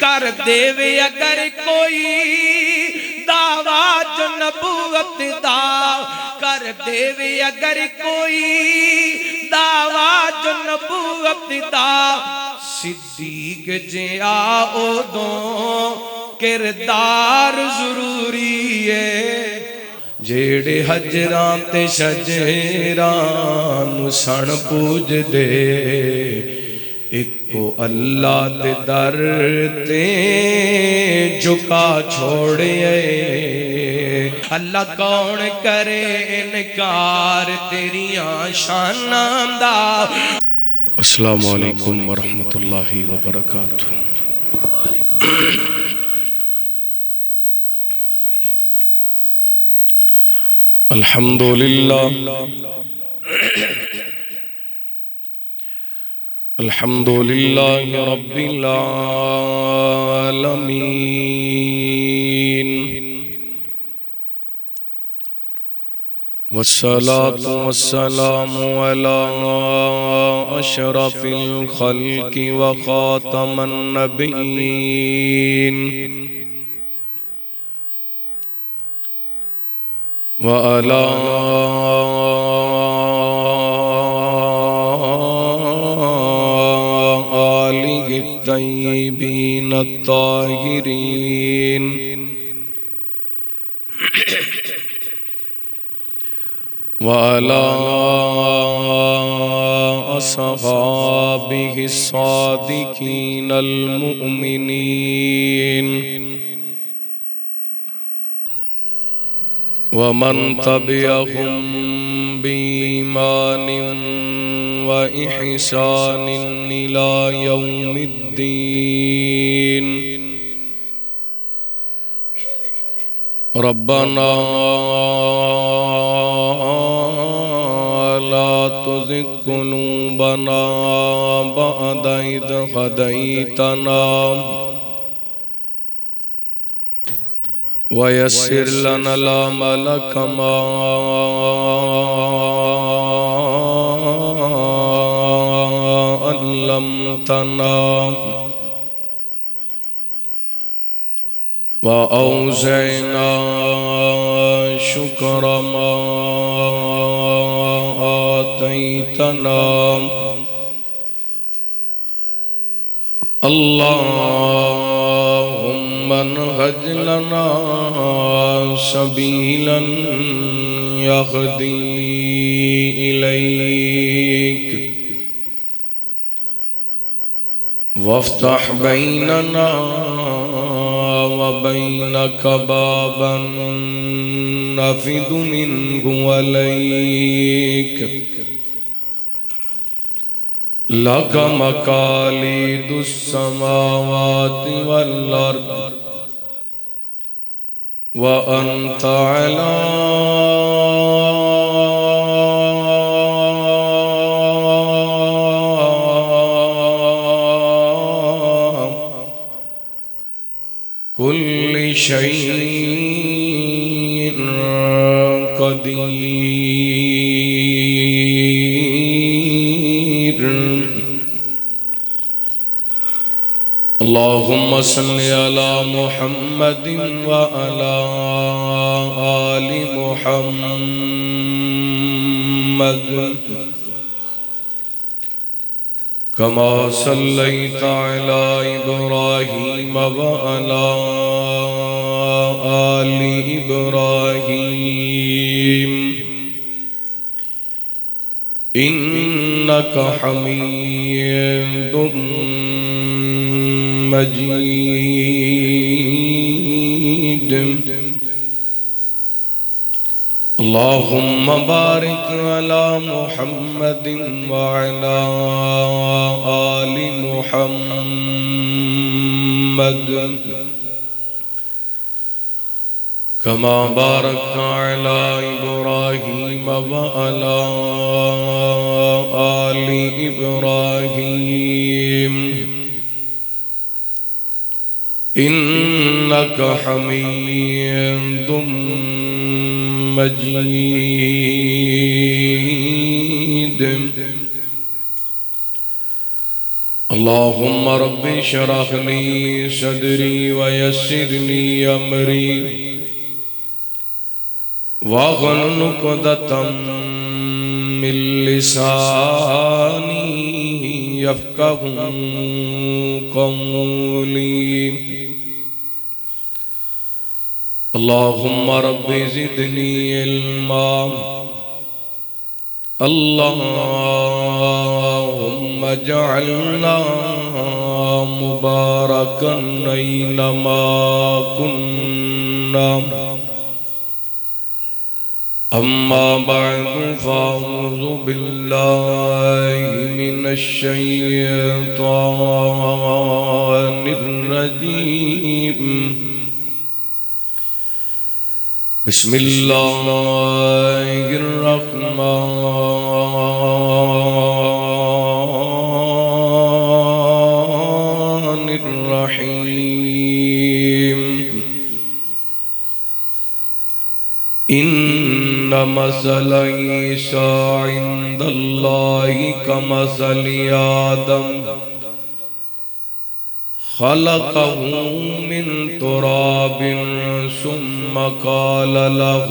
کر دیوے اگر کوئی دعویٰ جو نبوت دا کر دیوے اگر کوئی دعویٰ جو نبوت دا صدیق جیا اودوں کردار ضروری ہے جیڑے حجران تے شجران سن پوج دے ایکو اللہ دے در تے جھکا چھوڑے اللہ کون کرے انکار تیریاں شاناں دا۔ السلام علیکم ورحمۃ اللہ وبرکاتہ۔ الحمدللہ الحمدللہ رب العالمین والصلاة والسلام على أشرف الخلق وخاتم النبيين وعلى آله الطيبين الطاهرين وعلى أصحابه الصادقين المؤمنين ومن تبعهم بإيمان وإحسان إلى يوم الدين ربنا لا تزغ قلوبنا بعد إذ هديتنا ويسر لنا العمل كما علمتنا وأوزعنا شكر ما آتيتنا اللهم انهج لنا سبيلا يهدي إليك وافتح بيننا وبينك بابا نفد منه وليك لك مقاليد السماوات والأرض وأنت على كل شيء قدير اللهم صل على محمد وعلى آل محمد كما صليت على إبراهيم وعلى آل إبراهيم إنك حميد مجيد اللهم بارك على محمد وعلى آل محمد كما باركت على إبراهيم وعلى آل إبراهيم إنك حميد مجيد اللهم رب اشرح لي صدري ويسر لي أمري واحلل عقدة من لساني يفقهوا قولي اللهم رب زدني علما اللهم اجعلنا مباركا أينما كنا أما بعد فأعوذ بالله من الشيطان الرجيم بسم الله الرحمن الرحيم إن مثل عيسى عند الله كمثل آدم خلقه من تراب ثم قال له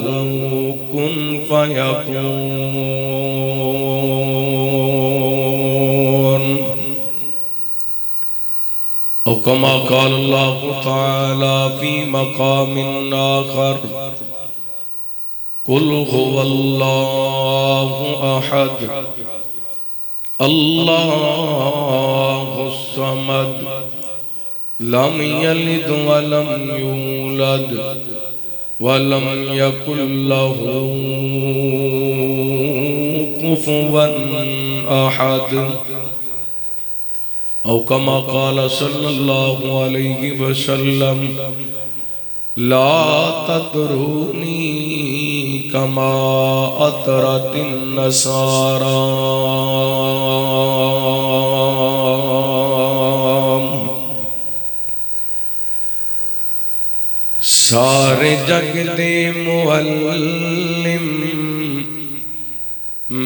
كن فيكون أو كما قال الله تعالى في مقام آخر قل هو الله أحد الله الصمد لم يلد ولم يولد ولم يكن له كفوا أحد أو كما قال صلى الله عليه وسلم لا تطروني كما أطرت النصارى سارے جگ دے معلم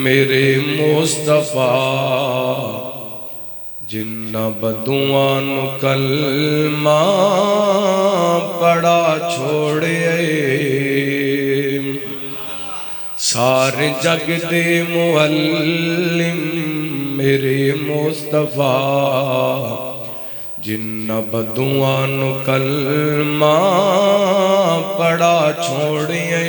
میرے مصطفیٰ جنہ بدوان کلمہ پڑا چھوڑے سارے جگ دے معلم میرے مصطفیٰ جنہ بدوان کلمہ پڑا چھوڑیے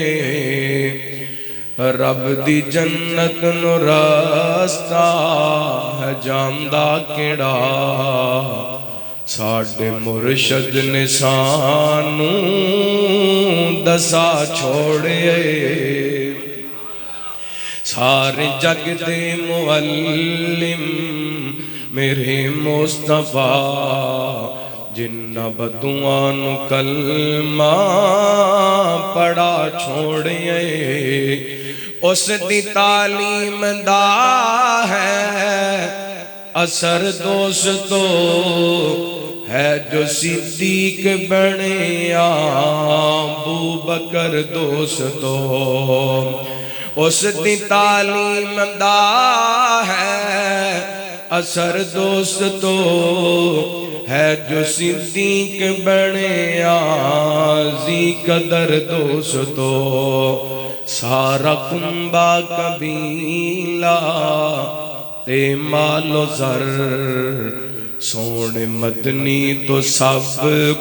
رب دی جنت نو راستہ ہے جاندہ کیڑا ساڑھے مرشد نے سانو دسا چھوڑیے سارے جگ دے معلم میرے مصطفیٰ جنہ بدوان کلمہ پڑا چھوڑیے اس دی تعلیم دا ہے اثر دوستو ہے جو صدیق بنے ابو بکر دوستو اس دی تعلیم دا ہے اثر دوستو ہے جو صدیق بنے آزی قدر دوستو سارا کنبا قبیلہ تے مال و زر سونے مدنی تو سب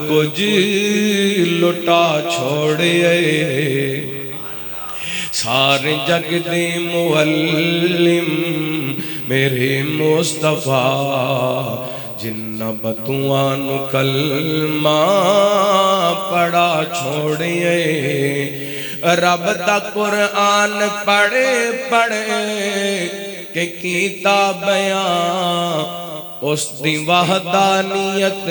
کچھ لٹا چھوڑے سارے جگ دے معلم میرے مصطفیٰ جنہ بدوان کلمہ پڑا چھوڑیے رب دا قرآن پڑھے کہ کیتا بیان اس دی وحدانیت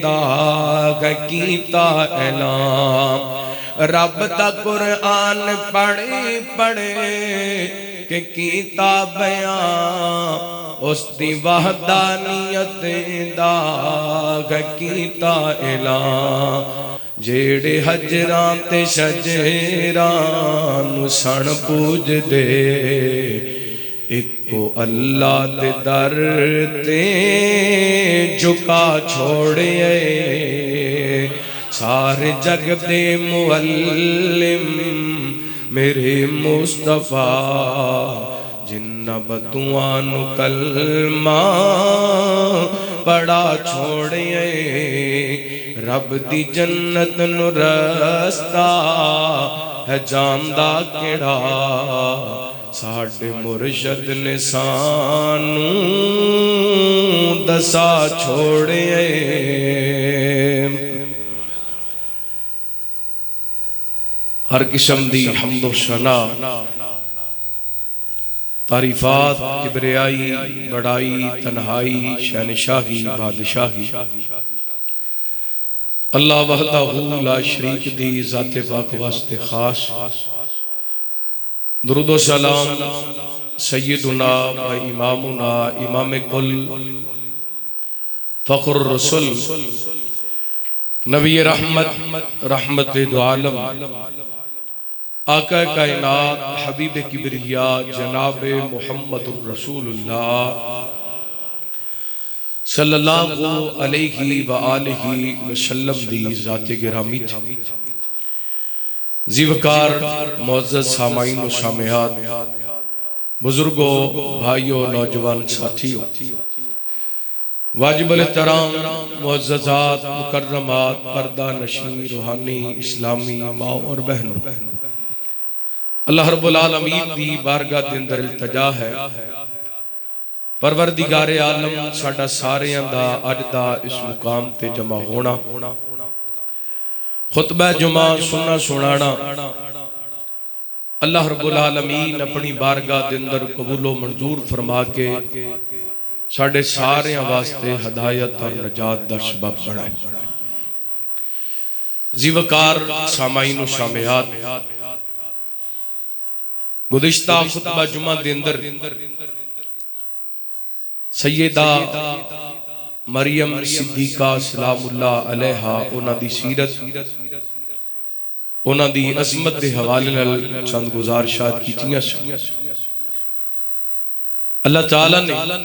دا کیتا اعلان رب دا قرآن پڑھے کہ کیتا بیان اس دی وحدانیت دا کیتا اعلان جیڑے حجران تے شجران سن پوج دے ایک کو اللہ دے در تے جھکا چھوڑے سارے جگ دے معلم میرے مصطفیٰ جنہ بدوانو کلمہ پڑا چھوڑے رب دی جنت نو رستہ ہے جاندہ کیڑا ساڑھے مرشد نے سانو دسا چھوڑے ہر قسم دی حمد و ثنا تعریفات کبریائی بڑائی تنہائی شہنشاہی بادشاہی اللہ وحدہ لا شریک دی ذات پاک واسطے خاص درود و سلام سیدنا و امامنا امام کل فخر الرسل نبی رحمت رحمت دو عالم آقا کائنات حبیب کبریاء جناب محمد الرسول اللہ صلی اللہ علیہ وآلہ وسلم دی ذات گرامی زیوکار معزز سامعین و سامعات بزرگوں بھائیوں نوجوان ساتھیوں واجب الاحترام معززات مکرمات پردہ نشین روحانی اسلامی ماں اور بہنوں اللہ رب العالمین دی بارگاہ دے اندر التجا ہے پروردگار عالم ساڈا ساریاں دا اج دا اس مقام تے جمع ہونا خطبہ جمعہ سننا سنانا اللہ رب العالمین اپنی بارگاہ دے اندر قبول و منظور فرما کے ساڑھے ساریاں واسطے ہدایت اور نجات دا سبب بڑھائے زیوکار سامعین و سامعات گزشتہ خطبہ جمعہ دے اندر سیدہ مریم صدیقہ سلام اللہ علیہ انہاں دی سیرت انہاں دی عظمت دے حوالے نال چند گزارشات کیتیاں سن اللہ تعالیٰ نے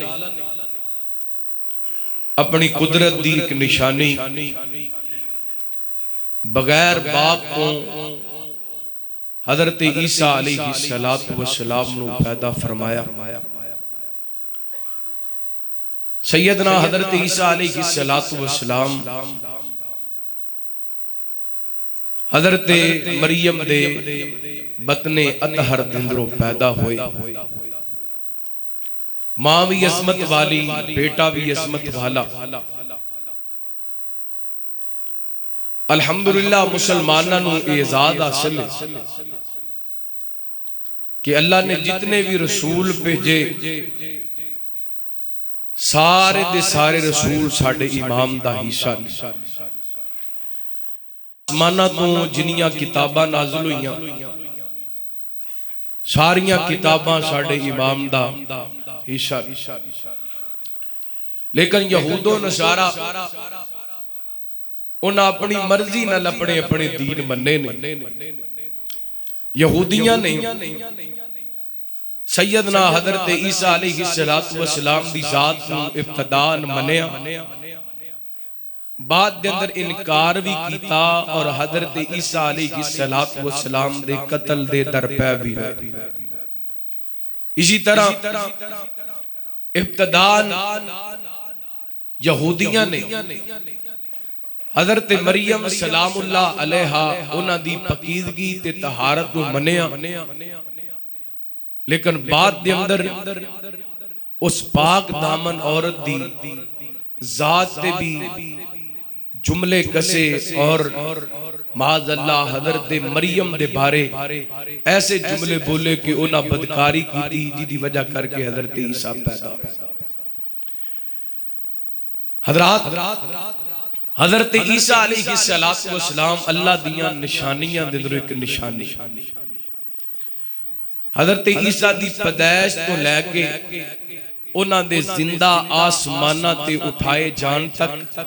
اپنی قدرت دی ایک نشانی بغیر باپ کو حضرت عیسیٰ علیہ السلام نو پیدا فرمایا سیدنا حضرت عیسیٰ علیہ السلام حضرت مریم دے بطن اطہر دندروں پیدا ہوئے ماں بھی عظمت والی بیٹا بھی عظمت والا الحمدللہ مسلمانہ نو اعزاز حاصل کہ اللہ نے جتنے بھی رسول بھیجے سارے دے سارے رسول ساڑھے امام دا حصہ آسمانہ تو جنیاں کتاباں نازل ہوئیاں ساریاں کتاباں ساڑھے امام دا حصہ لیکن یہود و نصارہ انہاں اپنی مرضی نہ لپنے اپنے دین مننے نے یہودیاں نے سیدنا حضرت عیسیٰ علیہ السلام دی ذات نو ابتدان منیا بعد دے اندر انکار بھی کیتا اور حضرت عیسیٰ علیہ السلام دے قتل دے در پہ بھی ہوئے اسی طرح ابتدان یہودیاں نے حضرت مریم سلام اللہ علیہ انہاں دی پاکیزگی تے طہارت کو منیا لیکن بعد دے اندر اس پاک دامن عورت دی ذات تے بھی جملے کسے اور معاذ اللہ حضرت مریم دے بارے ایسے جملے بولے کہ انہاں بدکاری کی تھی جی دی وجہ کر کے حضرت عیسیٰ پیدا حضرت عیسیٰ علیہ السلام اللہ دیاں نشانیاں دے در ایک نشانی حضرت عیسیٰ دی پیدائش تو لے کے انہاں دے زندہ آسمانہ تے اٹھائے جان تک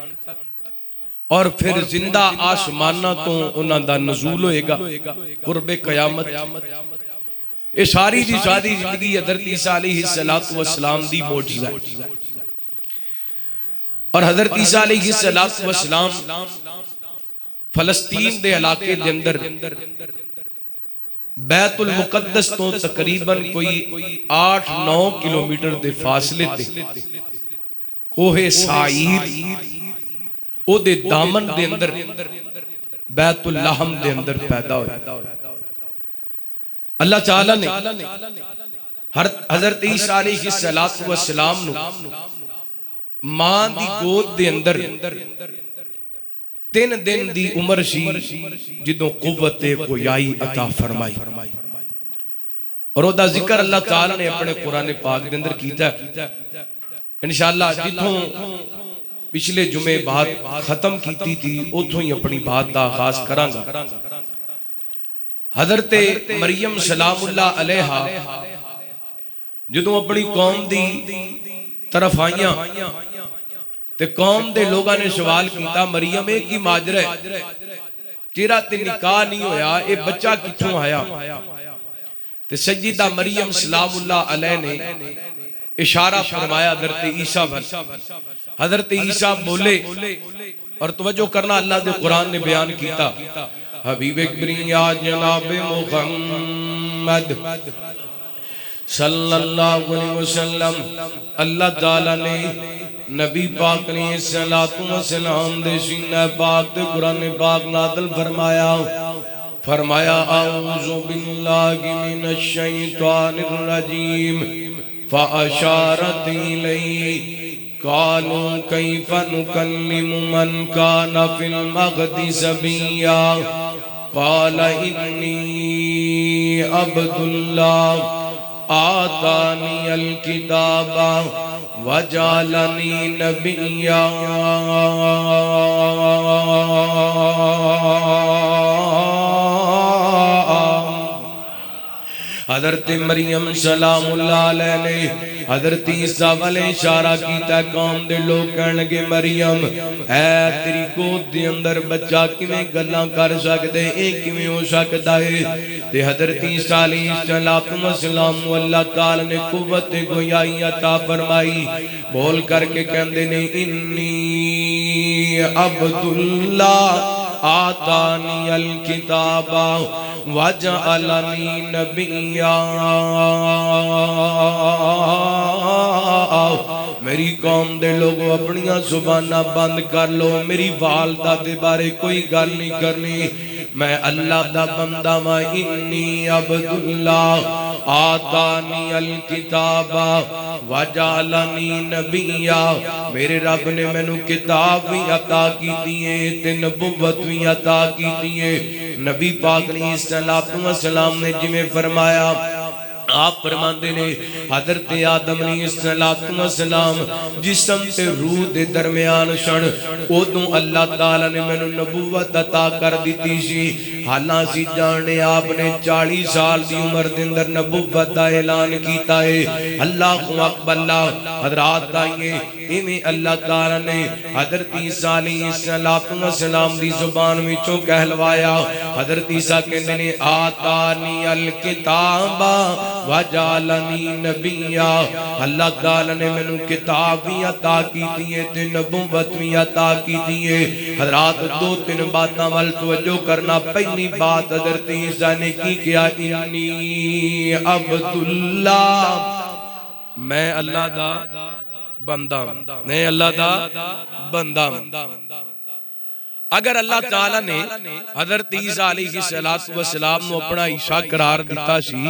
اور پھر زندہ آسمانہ تو انہاں دا نزول ہوئے گا قرب قیامت یہ ساری دی ساری زندگی حضرت عیسیٰ علیہ السلام دی معجزہ ہے. اور حضرت عیسیٰ علیہ السلام فلسطین دے علاقے دے اندر بیت المقدس تو تقریباً کوئی 8-9 کلومیٹر دے فاصلے تے کوہ سعیر او دے دامن دے اندر بیت اللحم دے اندر پیدا ہوئے. اللہ تعالیٰ نے حضرت عیسیٰ علیہ السلام نو ماں دی گود دے اندر 3 دن دی عمر سی جدوں قوت گویائی عطا فرمائی. اور او دا ذکر اللہ تعالیٰ نے اپنے قرآن پاک دے اندر کیتا ہے. انشاءاللہ جتوں پچھلے جمعے بات ختم کیتی تھی اتھوں ہی اپنی بات دا آغاز کراں گا. حضرت مریم سلام اللہ علیہا جدوں اپنی قوم دی طرف آئیاں تے قوم دے لوگاں نے سوال کیتا مریم ایک ہی ماجرہ ہے تیرا تے نکاح نہیں ہویا اے بچہ کتھوں آیا. تے سیدہ مریم سلام اللہ علیہ نے اشارہ فرمایا حضرت عیسیٰ پر. حضرت عیسیٰ بولے اور توجہ کرنا اللہ دے قرآن نے بیان کیتا حبیب اکبریا جناب محمد صلی اللہ علیہ وسلم اللہ تعالیٰ نے نبی پاک علیہ السلام دے سینہ پاک دے قرآن پاک نازل فرمایا اعوذ باللہ من الشیطان الرجیم فاشارت الیہ قالوا کیف نکلم من کان فی المہد صبیا قال انی عبد اللہ آتانی الکتاب وجعلنی نبیا. حضرت مریم سلام اللہ علیہ نے حضرت عیسیٰ والے اشارہ کیتا قوم دے لوگ کہنے لگے مریم اے تیری گود دے اندر بچہ کیویں گلاں کر سکدے اے کیویں ہو سکدا ہے. تے حضرت عیسیٰ علیہ السلام اللہ تعالی نے قوت گویائی عطا فرمائی بول کر کے کہندے نے انی عبد اللہ آتانی الکتاب وجعلنی نبیا. میری قوم دے لوگوں اپنیاں زبانہ بند کر لو میری والدہ دے بارے کوئی گل نہیں کرنی میں اللہ دا بندہ ماں انی عبداللہ آتانی الکتاب وجعلنی نبیا. میرے رب نے میں نو کتاب بھی عطا کی دیئے تے نبوت بھی عطا کی دیئے. نبی پاک علیہ السلام نے جمیں فرمایا آپ فرماندے نے حضرت آدم علیہ السلام جسم تے روح دے درمیان شن ادوں اللہ تعالیٰ نے میں نبوت عطا کر دیتی سی. حالاں سی جانے آپ نے 40 سال دی عمر دے اندر نبوت دا اعلان کیتا ہے. اللہ اکبر. اللہ حضرات آئیے ایویں اللہ تعالیٰ نے حضرت عیسیٰ علیہ السلام دی زبان وچوں کہلوایا. حضرت عیسیٰ کہندے نے آتانی الکتاب وجعلنی نبیا. اللہ تعالیٰ نے میں نو کتاب بھی عطا کی دیئے تے نبوت بھی عطا کی دیئے. حضرات 2-3 باتاں وال توجہ کرنا. پہلی بات حضرت عیسیٰ نے کی کیا انی عبداللہ میں اللہ دا بندہ میں اللہ دا بندہ. اگر اللہ تعالیٰ نے حضرت عیسیٰ علیہ السلام نو اپنا عیسیٰ قرار دیتا سی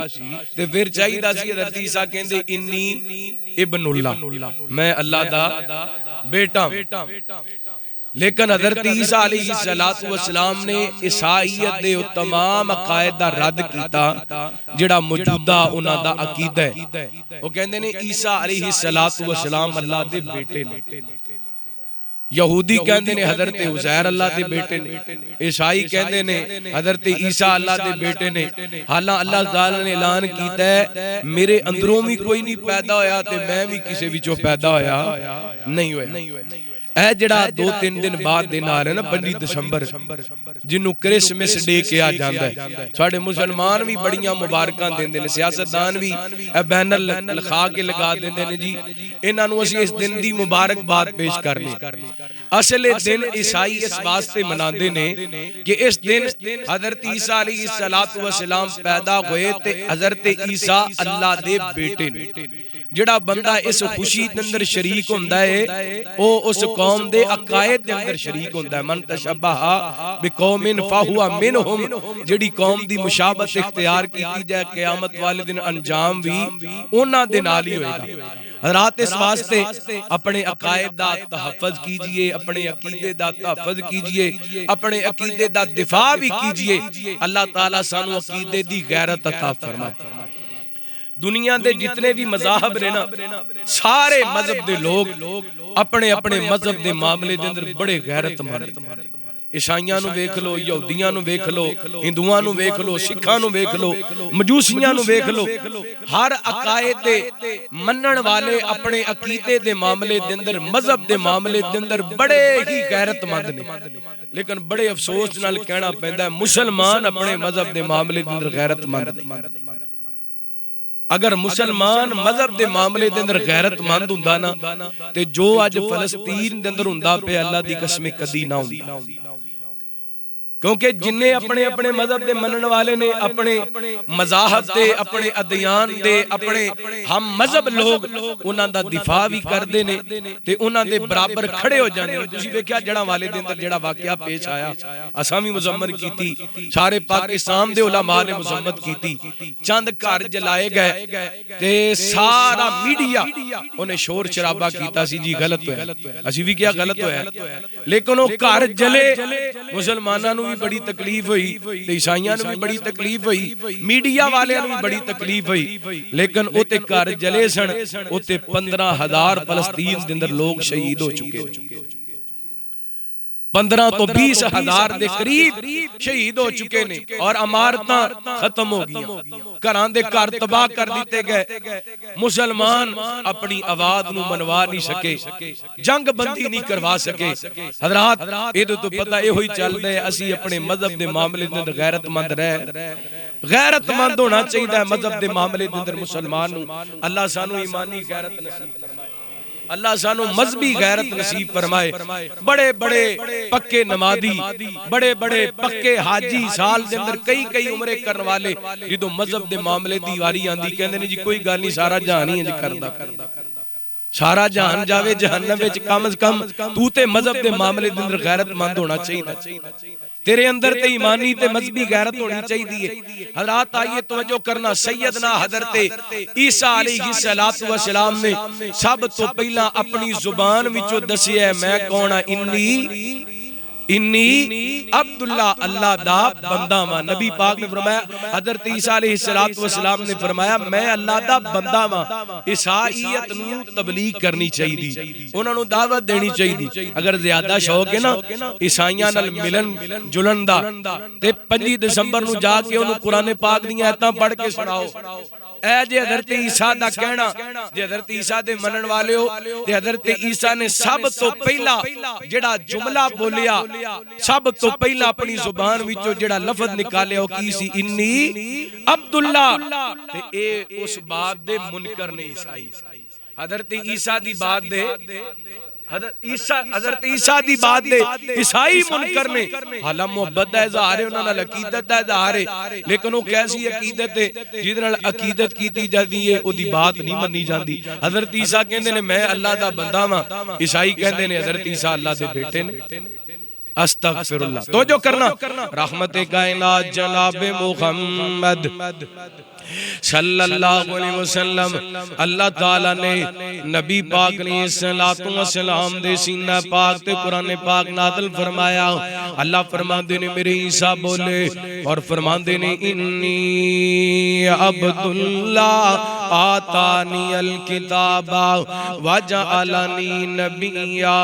تے پھر چاہیے دا سی حضرت عیسیٰ کہندے انی ابن اللہ میں اللہ دا بیٹا. لیکن حضرت عیسیٰ علیہ السلام نے عیسائیت دے تمام عقائد دا رد کیتا جڑا موجودہ انہاں دا عقیدہ ہے. وہ کہندے نے عیسیٰ علیہ السلام اللہ دے بیٹے نے. یہودی کہندے نے حضرت عزیر اللہ دے بیٹے نے. عیسائی کہندے نے حضرت عیسیٰ اللہ دے بیٹے نے. حالانکہ اللہ تعالی نے اعلان کیتا ہے میرے اندروں بھی کوئی نہیں پیدا ہویا تے میں بھی کسی وچوں پیدا ہویا نہیں ہویا. اے جڑا 2-3 دن بعد دن آ رہا ہے نا 25 دسمبر جنوں کرسمس ڈے کہا جاندا ہے، ساڈے مسلمان بھی بڑیاں مبارکاں دیندے نے، سیاستدان بھی بینر لکھا کے لگا دیندے نے جی انہاں نوں اسی اس دن دی مبارکباد پیش کرنی۔ اصل دن عیسائی اس واسطے مناندے نے کہ اس دن حضرت عیسیٰ علیہ السلام پیدا ہوئے تے حضرت عیسیٰ اللہ دے بیٹے نے۔ جڑا بندہ اس خوشی دے اندر شریک ہوندا ہے او اس قوم دے عقائد دے اندر شریک ہوندا ہے۔ من تشبہ بقوم فہو منہم، جڑی قوم دی مشابہت اختیار کیتی جائے قیامت والے دن انجام بھی انہاں دے نال ہی ہوئے گا۔ حضرات اس واسطے اپنے عقائد دا تحفظ کیجئے، اپنے عقیدے دا تحفظ کیجئے، اپنے عقیدے دا دفاع بھی کیجئے۔ اللہ تعالیٰ سانو عقیدے دی غیرت عطا فرمائے۔ دنیا دے جتنے بھی مذاہب نے نا سارے مذہب دے لوگ اپنے اپنے مذہب دے معاملے دے اندر بڑے غیرت مند، عیسائیاں نو ویکھ لو، یہودیاں نو ویکھ لو، ہندوؤں نو ویکھ لو، سکھاں نو ویکھ لو، مجوسیاں نو ویکھ لو، ہر عقائد دے منن والے اپنے عقیدے دے معاملے دے اندر مذہب دے معاملے دے اندر بڑے ہی غیرت مند نے، لیکن بڑے افسوس نال کہنا پیندا ہے مسلمان اپنے مذہب دے معاملے دے اندر غیرت مند نہیں۔ اگر مسلمان مذہب دے معاملے دے اندر غیرت مند ہوندا نا تے جو اج فلسطین دے اندر ہوندا پہ اللہ دی قسم کدی نہ ہوندا، کیونکہ جنہیں اپنے اپنے مذہب دے منن والے نے اپنے مذاہب دے اپنے ادیان دے اپنے ہم مذہب لوگ انہاں دا دفاع بھی کردے نے تے انہاں دے برابر کھڑے ہو جاندے۔ تسی ویکھیا جڑا والے دے اندر جڑا واقعہ پیش آیا اساں بھی مذمت کیتی، سارے پاکستان دے علماء نے مذمت کیتی، چند گھر جلائے گئے تے سارا میڈیا انہیں شور شرابہ کیتا سی جی غلط ہویا، اسی بھی کیا غلط ہویا، لیکن وہ گھر جلے مسلماناں نوں بھی بڑی تکلیف ہوئی تے عیسائیاں نوں بھی بڑی تکلیف ہوئی، میڈیا والیاں نوں بھی بڑی تکلیف ہوئی، لیکن او تے گھر جلے سن، او تے 15,000 فلسطین دے اندر لوگ شہید ہو چکے، 15 تو 20,000 دے قریب شہید ہو چکے نے اور عمارتاں ختم ہو گئیں، گھراں دے گھر تباہ کر دیتے گئے، مسلمان اپنی آواز نو منوا نہیں سکے، جنگ بندی نہیں کروا سکے۔ حضرات یہ تو پتہ یہ ہوئی چل رہے اسی اپنے مذہب دے معاملے دے اندر غیرت مند رہے، غیرت مند ہونا چاہیے مذہب دے معاملے دے اندر مسلمان نو۔ اللہ سانو ایمانی غیرت نصیب فرمائے، اللہ سانو مذہبی غیرت نصیب فرمائے۔ بڑے بڑے پکے نمازی، بڑے بڑے پکے حاجی، سال دے اندر کئی عمرے کرن والے جدوں مذہب دے معاملے دی واری آندی کہندے نے جی کوئی گل نہیں سارا جہان ہی انج کردا، سارا جہان جاوے جہنم وچ کم از کم تو تے مذہب دے معاملے دے اندر غیرت مند ہونا چاہیے، تیرے اندر تے ایمانی تے مذہبی غیرت ہونی چاہیے۔ حضرات آئیے توجہ کرنا، سیدنا حضرت عیسیٰ علیہ السلام نے سب تو پہلا اپنی زبان وچوں دسیا ہے میں کون ہاں، انی عبداللہ، اللہ دا بندہ ہاں۔ نبی پاک نے فرمایا، حضرت عیسیٰ علیہ السلام نے فرمایا میں اللہ دا بندہ ہاں۔ عیسائیت نو تبلیغ کرنی چاہیے، انہاں نو دعوت دینی چاہیے۔ اگر زیادہ شوق ہے نا عیسائیاں نال ملن جلن دا تے 25 دسمبر نو جا کے انہوں قرآن پاک دیاں آیتاں پڑھ کے سناؤ۔ اے جے حضرت عیسیٰ دا کہنا، جے حضرت عیسیٰ دے منن والے ہو تے حضرت عیسیٰ نے سب تو پہلا جڑا جملہ بولیا، سب تو پہلا اپنی زبان وچوں جڑا لفظ نکالے ہو کی سی، انی عبداللہ، تے اے اس بات دے منکر نے عیسائی، حضرت عیسیٰ دی بات دے حضرت عیسیٰ دی بات دے عیسائی منکر نے، حالا محبت دا اظہار ہے، انہاں نال عقیدت دا اظہار ہے، لیکن وہ کیسی عقیدت ہے جس نال عقیدت کیتی جاتی ہے او دی بات نہیں منی جاندی۔ حضرت عیسیٰ کہندے نے میں اللہ دا بندہ ہاں، عیسائی کہندے نے حضرت عیسیٰ اللہ دے بیٹے نے۔ استغفر اللہ، توجہ کرنا، رحمت کائنات جناب محمد صلی اللہ علیہ وسلم، اللہ تعالیٰ نے نبی پاک نے السلام دے سینہ پاک تے قرآن پاک نازل فرمایا۔ اللہ فرماندے نے میرے عیسیٰ بولے اور فرماندے نے انی عبداللہ آتانی الکتاب وجعلنی نبیا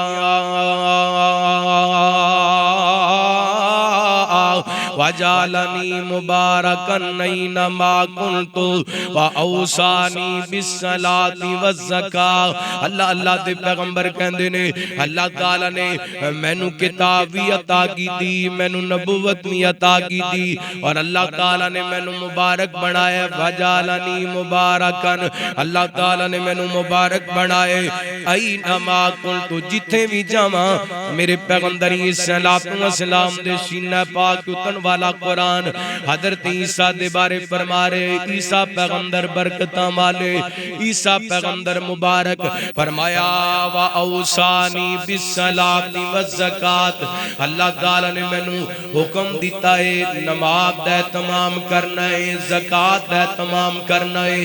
وجعلنی مبارکن اینما کنت واوصانی بالصلاۃ والزکاۃ۔ اللہ دے پیغمبر کہندے نے اللہ تعالی نے مینوں کتاب بھی عطا کی دی، مینوں نبوت بھی عطا کی دی، اور اللہ تعالی نے مینوں مبارک بنایا۔ وجعلنی مبارکن، اللہ تعالی نے مینوں مبارک بنائے۔ اینما کنت، جتھے بھی جاواں میرے پیغمبر السلام دے سینہ پاک اتن والا قرآن حضرت عیسیٰ دے بارے فرما رہے، عیسیٰ پیغمبر برکتاں والے، عیسیٰ پیغمبر مبارک۔ فرمایا وَأَوْصَانِي بِالصَّلَاةِ وَالزَّكَاةِ، اللہ تعالی نے مینوں حکم دیتا ہے نماز دا اہتمام کرنا ہے، زکات دا اہتمام کرنا ہے۔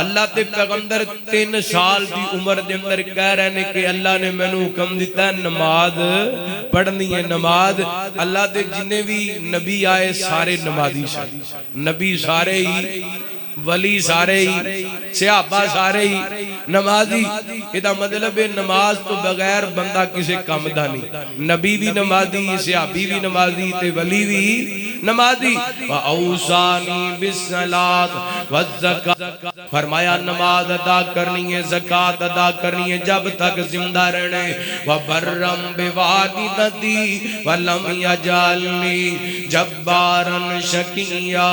اللہ دے پیغمبر 3 سال دی عمر دے اندر کہہ رہے ہیں کہ اللہ نے مینوں حکم دیتا ہے نماز پڑھنی ہے۔ نماز اللہ دے جنہیں بھی نبی آئے سارے نمازی سن، نبی سارے ہی، ولی سارے ہی، صحابہ سارے ہی نمازی۔ یہ مطلب ہے نماز تو بغیر بندہ کسے کام دا نہیں، نبی بھی نمازی، صحابی بھی نمازی، تے ولی بھی نمازی۔ وَأَوْصَانِي بِالصَّلَاةِ وَالزَّكَاةِ، فرمایا نماز ادا کرنی ہے، زکات ادا کرنی ہے جب تک زندہ رہنے۔ وَبَرًّا بِوَالِدَتِي وَلَمْ يَجْعَلْنِي جَبَّارًا شَقِيًّا،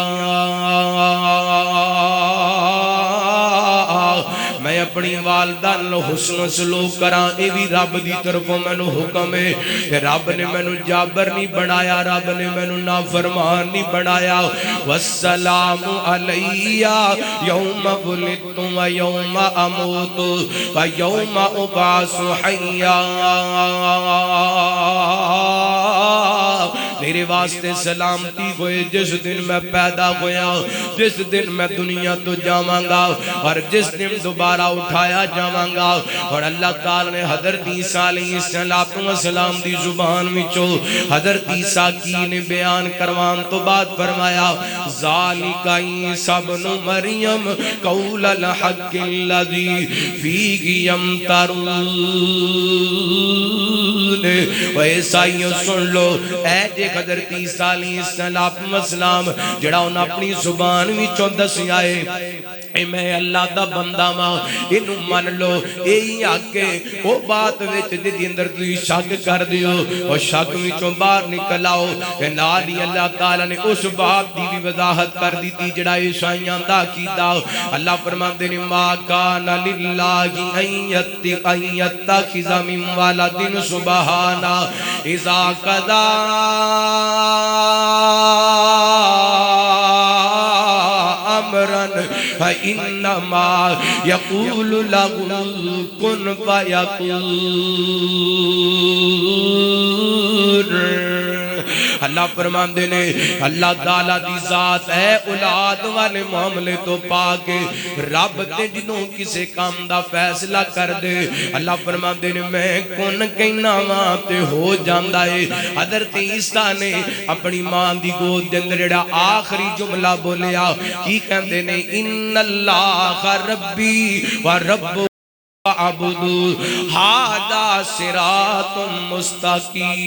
میں اپنی والدہ نال حسن سلوک کراں، اے بھی رب دی طرفوں مینوں حکم ہے کہ رب نے مینوں جابر نہیں بنایا، رب نے مینوں نافرمان نہیں بنایا۔ والسلام علی یوم ولدت و یوم اموت و یوم ابعث حیا، میرے واسطے سلامتی ہوئے جس دن میں پیدا ہویا، جس دن میں دنیا تو جاواں گا، اور جس دن دوبارہ اٹھایا جاواں گا۔ اور اللہ تعالی نے حضرت عیسیٰ علیہ السلام دی زبان وچوں حضرت عیسیٰ کی نے بیان کروان تو بعد فرمایا ذالک عیسیٰ ابن مریم قول الحق الذی فیہ یمترون۔ و عیسائیوں سن لو، اے جے حضرت عیسیٰ علیہ السلام جڑا انہاں اپنی زبان وچوں دسیا ہے اے میں اللہ دا بندہ ماں، انہوں من لو، اے ہی آکے وہ بات وچ دی اندر تھی شک کر دیو، اور شک وچوں باہر نکل آؤ۔ کہ نالی اللہ تعالیٰ نے اس بات دی بھی وضاحت کر دی تھی جڑا عیسائیاں دا کیتا۔ اللہ فرماتے نے ما کان للہ ان یتخذ من ولد سبحانہ اذا قضا امرا فانما یقول له کن فیکون۔ اللہ فرماندے نے اللہ تعالیٰ دی ذات ہے اولاد والے معاملے تو پاکے، رب تے جنوں کسے کام دا فیصلہ کر دے اللہ فرماندے نے میں کن کہنا وہاں تے ہو جاندہ ہے۔ حضرت عیسیٰ نے اپنی ماں دی گود دے اندر جڑا آخری جملہ بولیا کی کہندے نے ان اللہ ربی و رب عبدو ہادا صراط مستقیم۔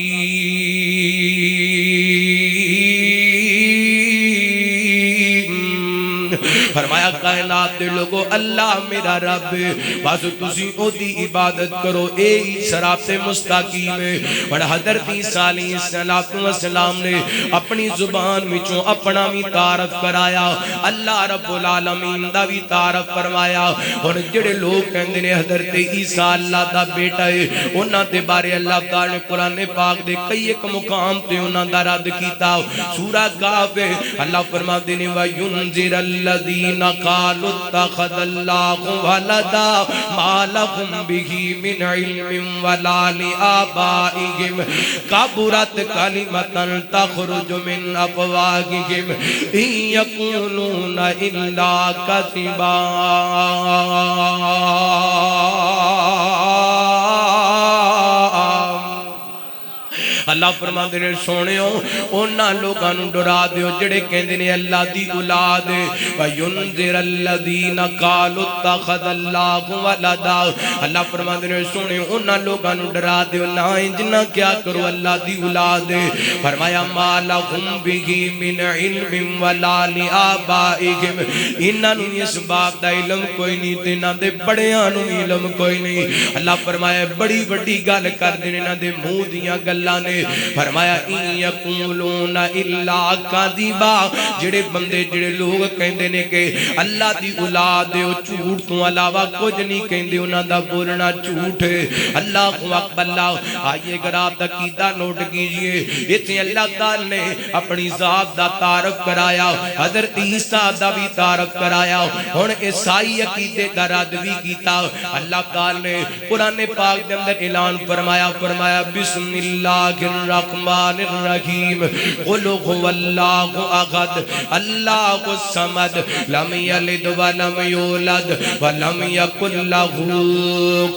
فرمایا کائنات دے لوگو اللہ میرا رب بس تسی او دی عبادت کرو، اے صراط مستقیم ہے۔ اور حضرت عیسیٰ علیہ السلام نے اپنی زبان وچوں اپنا بھی تعارف کرایا، اللہ رب العالمین دا بھی تعارف فرمایا۔ اور جڑے لوگ کہندے نے حضرت عیسیٰ اللہ دا بیٹا ہے، انہاں دے بارے اللہ تعالی نے قرآن پاک دے کئی ایک مقام تے انہاں دا رد کیتا۔ سورہ کہف اللہ فرماتے نے وَيُنذِرَ الَّذِينَ قالوا اتخذ الله ولدا ما لهم به من علم ولا لآبائهم كبرت كلمة تخرج من أفواههم إن يقولون إلا كذبا۔ اللہ فرماندے نے سونےو انہاں لوکاں نوں ڈرا دیو جڑے کہندے نے اللہ دی اولاد وینذر الذین قالوا اتخذ اللہ ولدا اللہ فرماندے نے سونےو انہاں لوکاں نوں ڈرا دیو نہ انج نہ کیا کرو اللہ دی اولاد فرمایا ما لہم بہ من علم ولا لآبائہم انہاں نوں اس بات دا علم کوئی نہیں تے نہ دے بڑیاں نوں علم کوئی نہیں اللہ فرمایا بڑی بڑی گل کر دے نہ دے منہ دیاں گلاں نے فرمایا ان یقولون الا کذبا جڑے بندے جڑے لوگ کہندے نے کہ اللہ دی اولاد او جھوٹ تو علاوہ کچھ نہیں کہندے انہاں دا بولنا جھوٹ ہے اللہ اکبر اللہ آئیے گرات عقیدہ نوٹ کیجئے ایتھے اللہ تعالی نے اپنی ذات دا تعارف کرایا حضرت عیسیٰ دا بھی تعارف کرایا ہن عیسائی عقیدے دا رد بھی کیتا اللہ تعالی نے قرآن پاک دے اندر اعلان فرمایا بسم اللہ الرحمن الرحیم قل هو اللہ احد اللہ الصمد لم یلد ولم یولد ولم یکن لہ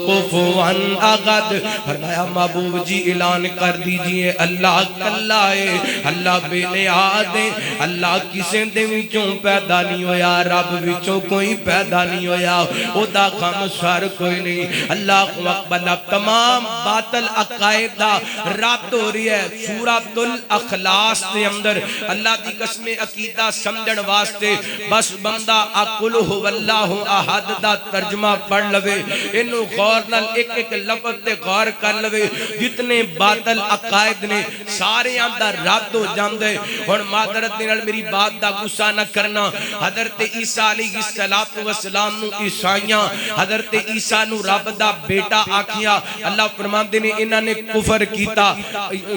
کفوا احد فرمایا محبوب جی اعلان کر دیجئے اللہ کلا ہے اللہ بے نیاز ہے اللہ کسے دے وچوں پیدا نہیں ہویا رب وچوں کوئی پیدا نہیں ہویا او دا خام سر کوئی نہیں اللہ اکبر تمام باطل عقائد دا رات ہو رہی ہے سورۃ الاخلاص دے اندر اللہ دی قسم عقیدہ سمجھن واسطے بس بندہ اقل هو اللہ احد دا ترجمہ پڑھ لوے انہوں غور نال ایک ایک لفظ تے غور کر لوے جتنے باطل عقائد نے سارے اندر رات ہو جاندے اور معذرت نال میری بات دا غصہ نہ کرنا حضرت عیسیٰ علیہ السلام نو عیسائیاں حضرت عیسیٰ نو رب دا بیٹا آکھیا اللہ فرماندے نے انہاں نے کفر کیتا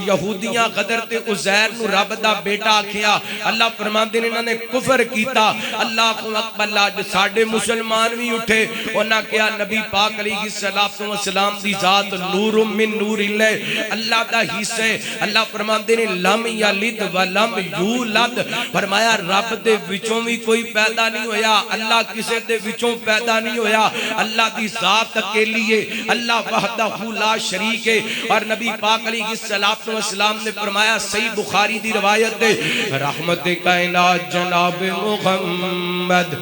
یہودیاں حضرت عزیر نو رب دا بیٹا آکھیا اللہ فرماندے نے انہاں نے کفر کیتا اللہ اکبر اللہ ساڈے مسلمان بھی اٹھے انہاں کیا نبی پاک علیہ السلام دی ذات نور من نور اللہ اللہ دا حصہ ہے اللہ فرماندے نے لم یلد ولم یولد فرمایا رب دے وچوں بھی کوئی پیدا نہیں ہویا اللہ کسے دے وچوں پیدا نہیں ہویا اللہ دی ذات اکیلی ہے اللہ وحدہ لا شریک ہے اور نبی پاک علیہ السلام نے فرمایا صحیح بخاری دی روایت ہے رحمت کائنات جناب محمد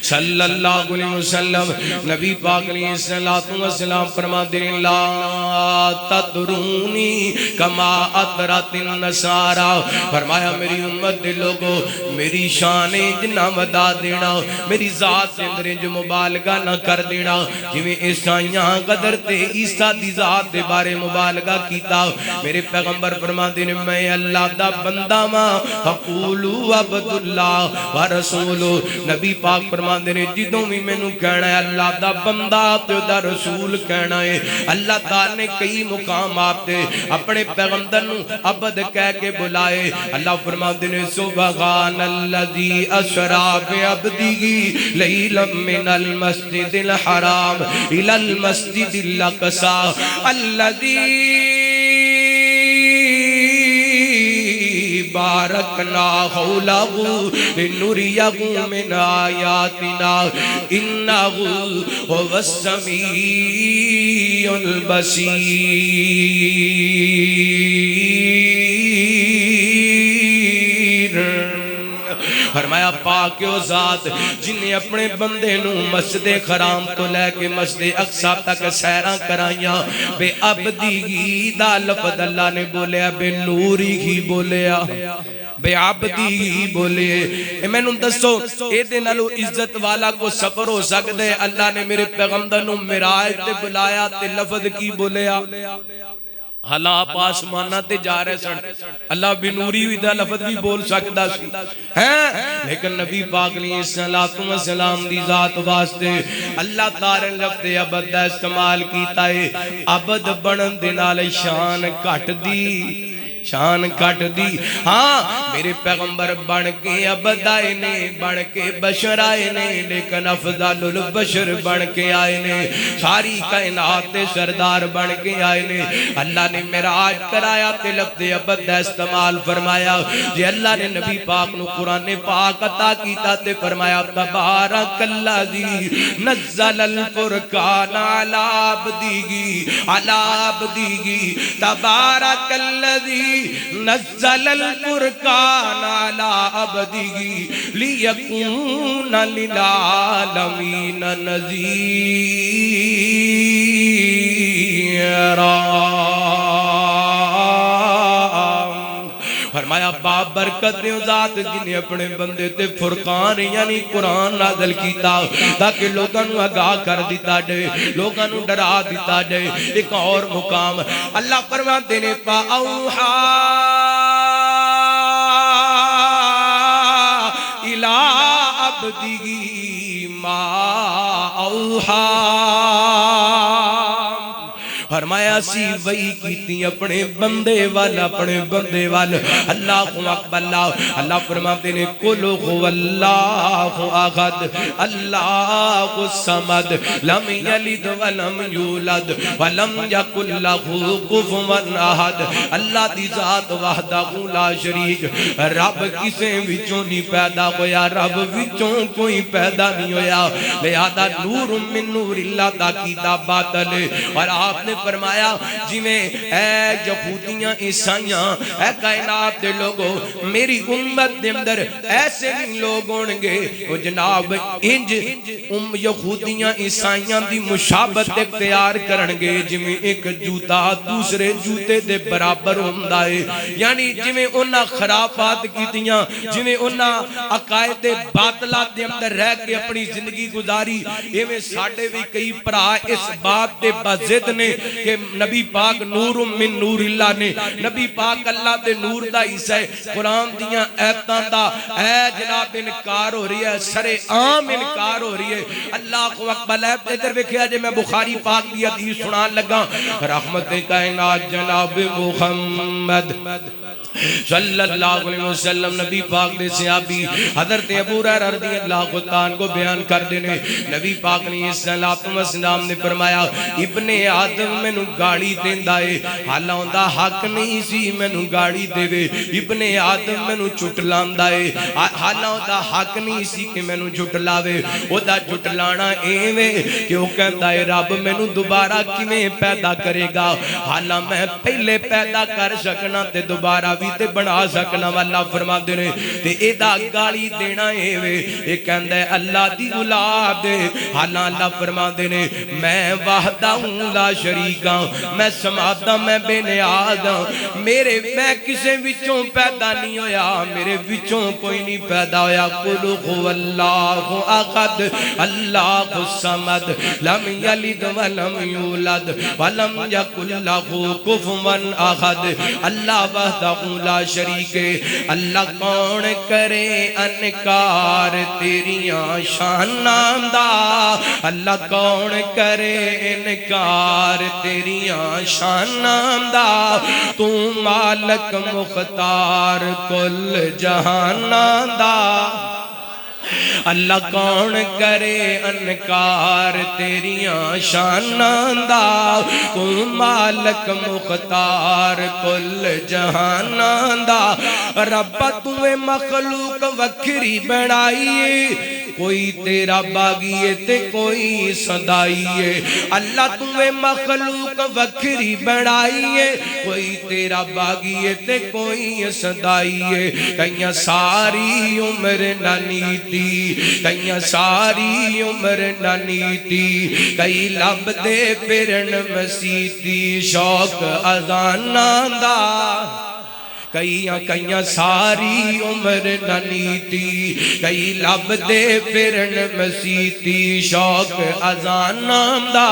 صلی اللہ علیہ وسلم نبی پاک علیہ السلام فرماتے ہیں لا تدرونی کما ادرت النصارى فرمایا میری امت دے لوگو میری شان جنہ ودا دینا میری ذات سے اندر جو مبالغہ نہ کر دینا جویں عیسائیاں قدر تے عیسیٰ دی ذات دے بارے مبالغہ کیتا میرے پیغمبر فرماتے ہیں میں اللہ دا بندہ ماں فقولو عبداللہ ورسولو نبی پاک فرماندے نے جدوں بھی مینوں کہنا ہے اللہ دا بندہ تے دا رسول کہنا ہے اللہ تعالی نے کئی مقامات تے اپنے پیغمبر نوں عبد کہہ کے بلائے اللہ فرماندے نے سبحان الذی اسری بعبدہ لیلا من المسجد الحرام الى المسجد الاقصى الذی بارکنا حولہ لنریہ من آیاتنا انہو هو السمیع البصیر فرمایا پاک و ذات جن نے اپنے بندے نو مسجد حرام تو لے کے مسجد اقصی تک سیراں کرائیاں بے عبدی دا لفظ اللہ نے بولیا بے نوری ہی بولیا بے عبدی بولے میں نو دسو اے دے نالو عزت والا کو سفر ہو سکتے اللہ نے میرے پیغمبر نو معراج تے بلایا تے لفظ کی بولیا حالا آپ آسمانہ تے جا رہے سن اللہ بنوری ہوئی دا لفظ بھی بول سکتا سی لیکن نبی پاک علیہ السلام دی ذات واسطے اللہ تعالی لفظ عبد استعمال کیتا ہے عبد بنن دے نال شان گھٹ دی شان کٹ دی ہاں میرے پیغمبر بن کے عبد آئے نے بن کے بشر آئے نے لیکن افضل البشر بن کے آئے نے ساری کائنات سردار بن کے آئے نے اللہ نے معراج کرایا تے لفظ عبد استعمال فرمایا جی اللہ نے نبی پاک نو قرآن پاک عطا کیتا تے فرمایا تبارک الذی نزل الفرقان علی عبدہ تبارک الذی نزل الفرقان علی عبدہ لیکون للعالمین نذیرا فرمایا باب برکت دے ذات جنہیں اپنے بندے تے فرقان یعنی قرآن نازل کیتا تاکہ لوگاں نو آگاہ کر دیتا جائے لوگاں نو ڈرا دیتا جائے ایک اور مقام اللہ فرماتے نے فَأَوْحَا إِلَىٰ عَبْدِهِ مَا أَوْحَا فرمایا سی وہی کیتی اپنے بندے وال اللہ اکبر اللہ فرماتے نے قل هو اللہ احد اللہ الصمد لم یلد ولم یولد ولم یکن لہ کفوا احد اللہ دی ذات وحدہ لا شریک رب کسے وچوں نہیں پیدا ہویا رب وچوں کوئی پیدا نہیں ہویا لہذا نور من نور اللہ دا کیتا باطل اور آپ نے فرمایا جی میں اے یہودیاں عیسائیاں اے کائنات دے لوگوں میری امت دے اندر ایسے بھی لوگ ہونگے وہ جناب انج یہودیاں عیسائیاں دی مشابت اختیار کرنگے جی میں ایک جوتا دوسرے جوتے دے برابر ہوندائے یعنی جی میں انہاں خرافات کی دیاں جی میں انہاں عقائد باطلات دے اندر رہ کے اپنی زندگی گزاری یہ میں ساڑھے بھی کئی پرا اس بات دے بازد نے کہ نبی پاک نور من نور اللہ نے نبی پاک اللہ دے نور دا عیسیٰ قرآن دیاں ایتاں دا اے جناب انکار ہو رہی ہے سر عام انکار ہو رہی ہے اللہ کو اکبر ہے ادھر وکھیا جے میں بخاری پاک دی حدیث سنان لگا رحمت کائنات جناب محمد صلی اللہ علیہ وسلم نبی پاک دے صحابی حضرت ابو ہریرہ رضی اللہ عنہ کو بیان کر دینے نبی پاک نے السلام نے فرمایا ابن آدم میں نو گاڑی دیندائے حالا ہوندہ حق نہیں سی میں نو گاڑی دے وے ابن آدم میں نو چٹلاندائے حالا ہوندہ حق نہیں سی کہ میں نو چٹلاوے او دا چٹلانا ایوے کہ وہ کہندائے رب میں نو دوبارہ کیویں پیدا کرے گا حالا میں پہلے پیدا کر سکنا تے دوبارہ بھی تے بنا سکنا اللہ فرما دے رہے تے ایدہ گاڑی دینا ایوے ایک کہندہ ہے اللہ دی اولاد حالا اللہ فرما دے رہے میں وحدہ ہوں لا شریکہ میں سمادہ میں بے نیازہ میں کسے وچوں پیدا نہیں ہویا میرے وچوں کوئی نہیں پیدا ہویا قل هو اللہ احد اللہ الصمد لم یلد ولم یولد ولم یکن لہ کفوا احد اللہ وحدہ لا شریک اللہ کون کرے انکار تیریاں شاناں دا اللہ کون کرے انکار تیریاں شاناں دا تو مالک مختار کل جہاناں دا اللہ کون کرے انکار تیریاں شاناں دا تو مالک مختار کل جہاناں دا رب تمہیں مخلوق وکھری بنائیے کوئی تیرا باغیے تے کوئی صدائیے اللہ تمہیں مخلوق وکھری بنائیے کوئی تیرا باغیے تے کوئی صدائیے کہیں ساری عمر نہ نیتی کہیں ساری عمر نہ نیتی کئی لب دے پھرن مسیتی شوق اذاناں دا کئیاں ساری عمر نہ نیتی کئی لب دے پھرن مسیتی شوق اذاناں دا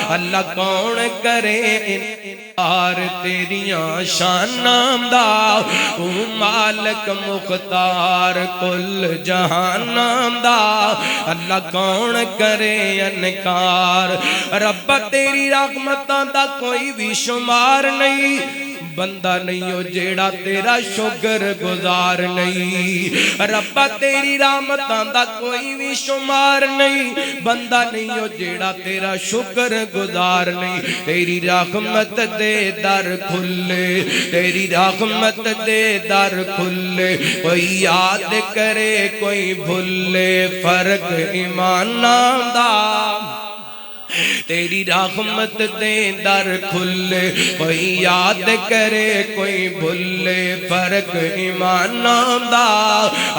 اللہ کون کرے انکار تیریاں شاناں دا تو مالک مختار کل جہاناں دا اللہ کون کرے انکار رب تیری رحمتاں دا کوئی بھی شمار نہیں بندہ نہیں ہو جیڑا تیرا شکر گزار نہیں، ربا تیری رحمتاں دا کوئی بھی شمار نہیں، بندہ نہیں ہو جیڑا تیرا شکر گزار نہیں، تیری رحمت دے در کھلے، تیری رحمت دے در کھلے، کوئی یاد کرے کوئی بھولے، فرق ایمان دا، تیری رحمت دے در کھلے، کوئی یاد کرے کوئی بھولے، فرق ایمان دا،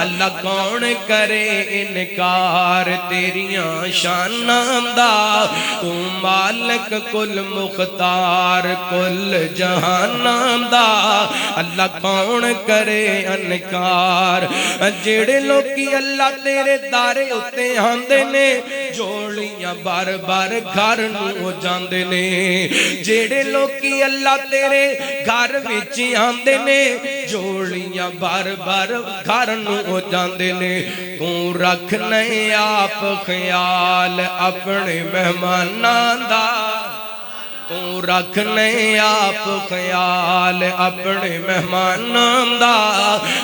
اللہ کون کرے انکار تیریاں شاناں دا، تو مالک کل مختار کل جہاناں دا، اللہ کون کرے انکار، جڑے لوکی اللہ تیرے دارے اتے آندے نے، جوڑیاں بار بار گھر نو جاندے نے، جیڑے لوکی اللہ تیرے گھر وچ آندے نے، جوڑیاں بار بار گھر نو جاندے نے، تو رکھنے آپ خیال اپنے مہماناں دا، تو رکھنے آپ خیال اپنے مہماناں دا،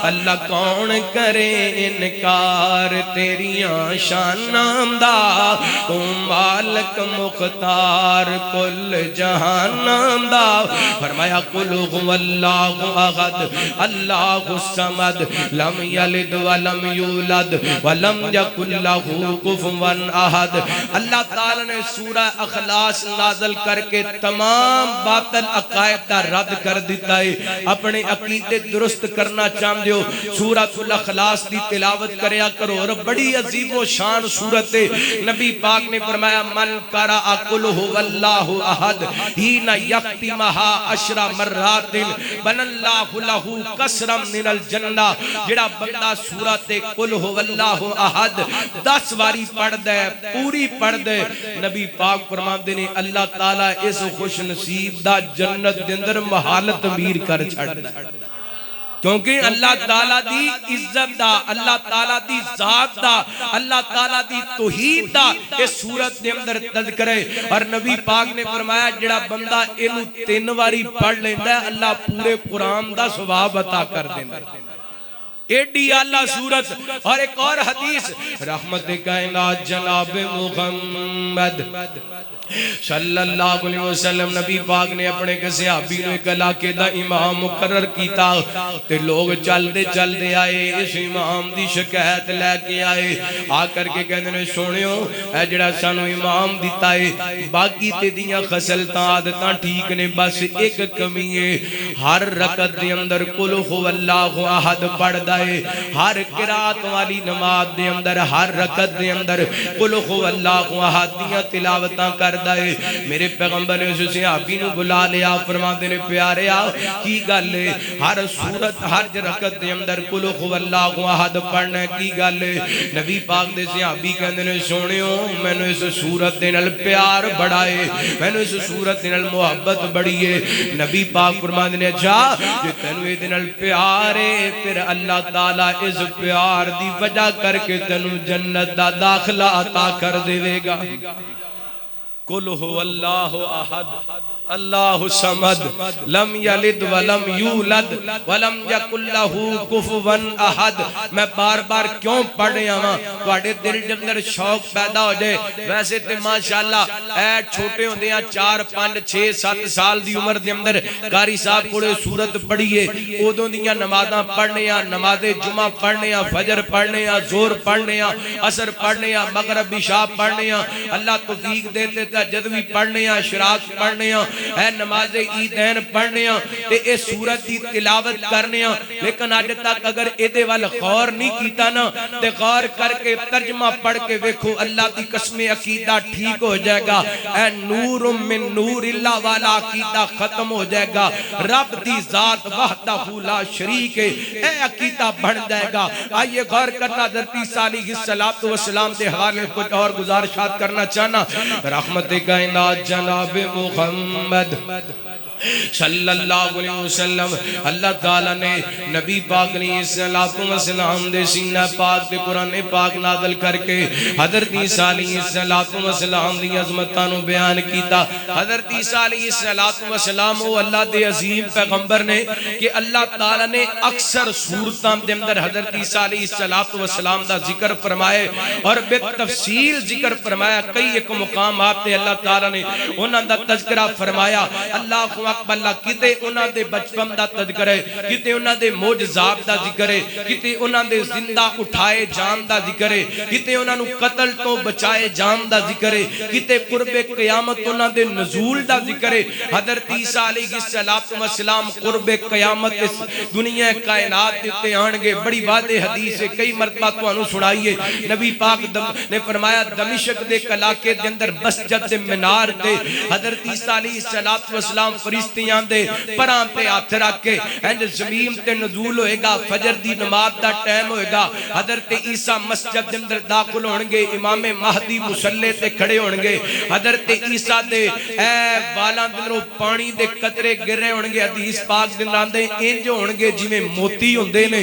اللہ کون کرے انکار تیریاں شاناں دا، تو مالک مختار کل جہاناں دا، فرمایا قل هو اللہ احد اللہ الصمد لم یلد ولم یولد ولم یکن لہ کفوا احد۔ اللہ تعالی نے سورہ اخلاص نازل کر کے تمام باطل عقائد دا رد کر دیتا ہے، اپنے عقیدے درست کرنا چاہتے ہو سورۃ الاخلاص دی تلاوت کریا کرو، اور بڑی عظیم و شان سورت ہے۔ نبی پاک نے فرمایا من قرأ قل هو اللہ احد حین یختمھا 10 مرات بن اللہ لہ قصرا من الجنہ، جڑا بندہ سورت قل هو اللہ احد 10 واری پڑھ دے، پوری پڑھ دے، نبی پاک فرماندے نے اللہ تعالیٰ اس خوش نصیب دا جنت دے اندر محالت امیر کر چھڑنا، کیونکہ اللہ تعالیٰ دی عزت دا، اللہ تعالیٰ دی ذات دا، اللہ تعالیٰ دی توحید دا اس صورت دے اندر تذکرے، اور نبی پاک نے فرمایا جڑا بندہ انہوں 3 واری پڑھ لیندہ ہے اللہ پورے قرآن دا ثواب عطا کر دیندہ ہے، ایڈی اللہ صورت۔ اور ایک اور حدیث، رحمت کائنات جناب محمد صلی اللہ علیہ وسلم، نبی پاک نے اپنے صحابی نے ایک علاقے دا امام مقرر کیتا، تے لوگ چل دے آئے، اس امام دی شکایت لے کے آئے، آ کر کے کہنے نے سونیو اے جڑا سانو امام دیتا ہے، باقی تے دیاں خصلتاں عادتاں ٹھیک نے، بس ایک کمی ہے، ہر رکعت دے اندر قل هو اللہ احد پڑھدا ہے، ہر قرات والی نماز دے اندر ہر رکعت دے اندر قل هو اللہ احد دیاں تلاوتاں کر دائے۔ میرے پیغمبر نے اسے صحابی نو بلا لیا، فرماندے نے پیارے آؤ کی گل ہے، ہر صورت ہر رکعت دے اندر قل هو اللہ احد پڑھنا کی گل ہے؟ نبی پاک دے صحابی کہندے نے سونیو میں نے اس صورت دے نال پیار بڑا ہے، میں نے اس صورت دے نال محبت بڑی ہے۔ نبی پاک فرماندے نے جا جے تینوں اے دے نال پیار ہے، پھر اللہ تعالیٰ اس پیار دی وجہ کر کے تینوں جنت دا داخلہ عطا کر دے گا۔ قل هو اللہ احد اللہ الصمد لم یلد ولم یولد ولم یکن لہ کفوا احد۔ میں بار بار کیوں پڑھ رہا ہوں؟ تواڈے دل دے اندر شوق پیدا ہو جائے۔ ویسے تے ماشاءاللہ اے چھوٹے ہوندے ہیں 4 5 6 7 سال دی عمر دے اندر قاری صاحب کوڑے سورت پڑھیے، اودوں دیاں نمازاں پڑھنے ہیں، نماز جمعہ پڑھنے ہیں، فجر پڑھنے ہیں، ظہر پڑھنے ہیں، عصر پڑھنے ہیں، مغرب عشاء پڑھنے ہیں، اللہ توفیق دیتے تہجد بھی پڑھنے ہیں، اشراق پڑھنے ہیں، اے نماز عیدین پڑھنے ہیں، تے اے سورت دی تلاوت کرنے ہیں، لیکن آج تک اگر ایدے وال غور نہیں کیتا نا، تے غور کر کے ترجمہ پڑھ کے ویکھو اللہ دی قسم عقیدہ ٹھیک ہو جائے گا، اے نور من نور اللہ والا عقیدہ ختم ہو جائے گا، رب دی ذات وحدہ لا شریک ہے، اے عقیدہ بڑھ جائے گا۔ آئیے غور کرنا، حضرت عیسیٰ علیہ السلام دے حوالے کچھ اور گزارشات کرنا چاہنا۔ رحمت کائنات جناب محمد صلی اللہ علیہ وسلم اللہ تعالیٰ نے نبی پاک علیہ السلام دے سینہ پاک دے قرآن پاک نازل کر کے حضرت عیسیٰ علیہ السلام دی عظمتاں نو بیان کیتا. حضرت عیسیٰ علیہ السلام وہ اللہ دے عظیم پیغمبر نے کہ اللہ تعالیٰ نے اکثر صورتاں دے اندر حضرت عیسیٰ علیہ السلام دا ذکر فرمائے اور بے تفصیل ذکر فرمایا. کئی ایک مقامات تے اللہ تعالیٰ نے انہاں دا تذکرہ فرمایا. اللہ اکبر. اللہ کتے انہاں دے بچپن دا تذکر ہے, کتے انہاں دے معجزات دا ذکر ہے, کتے انہاں دے زندہ اٹھائے جان دا ذکر ہے, کتے انہاں نو قتل تو بچائے جان دا ذکر ہے, کتے قرب قیامت انہاں دے نزول دا ذکر ہے. حضرت عیسیٰ علیہ السلام قرب قیامت اس دنیا کائنات دیتے آنگے. بڑی واضح حدیث ہے, کئی مرتبہ تو انہوں سنائیے. نبی پاک نے فرمایا دمشق دے علاقے دے اندر مسجد دے منار دے حضرت عیسیٰ علیہ السلام فرشتیاں دے پران پہ ہاتھ رکھ کے زمین تے نزول ہوئے گا. فجر دی نماز دا ٹائم ہوئے گا. حضرت عیسیٰ مسجد دے اندر داخل ہونگے. امام مہدی مصلی تے کھڑے ہونگے. حضرت عیسیٰ دے والاں دنوں پانی دے قطرے گرے ہونگے. حدیث پاک دن راندے انج ہونگے جویں موتی ہوندے نے.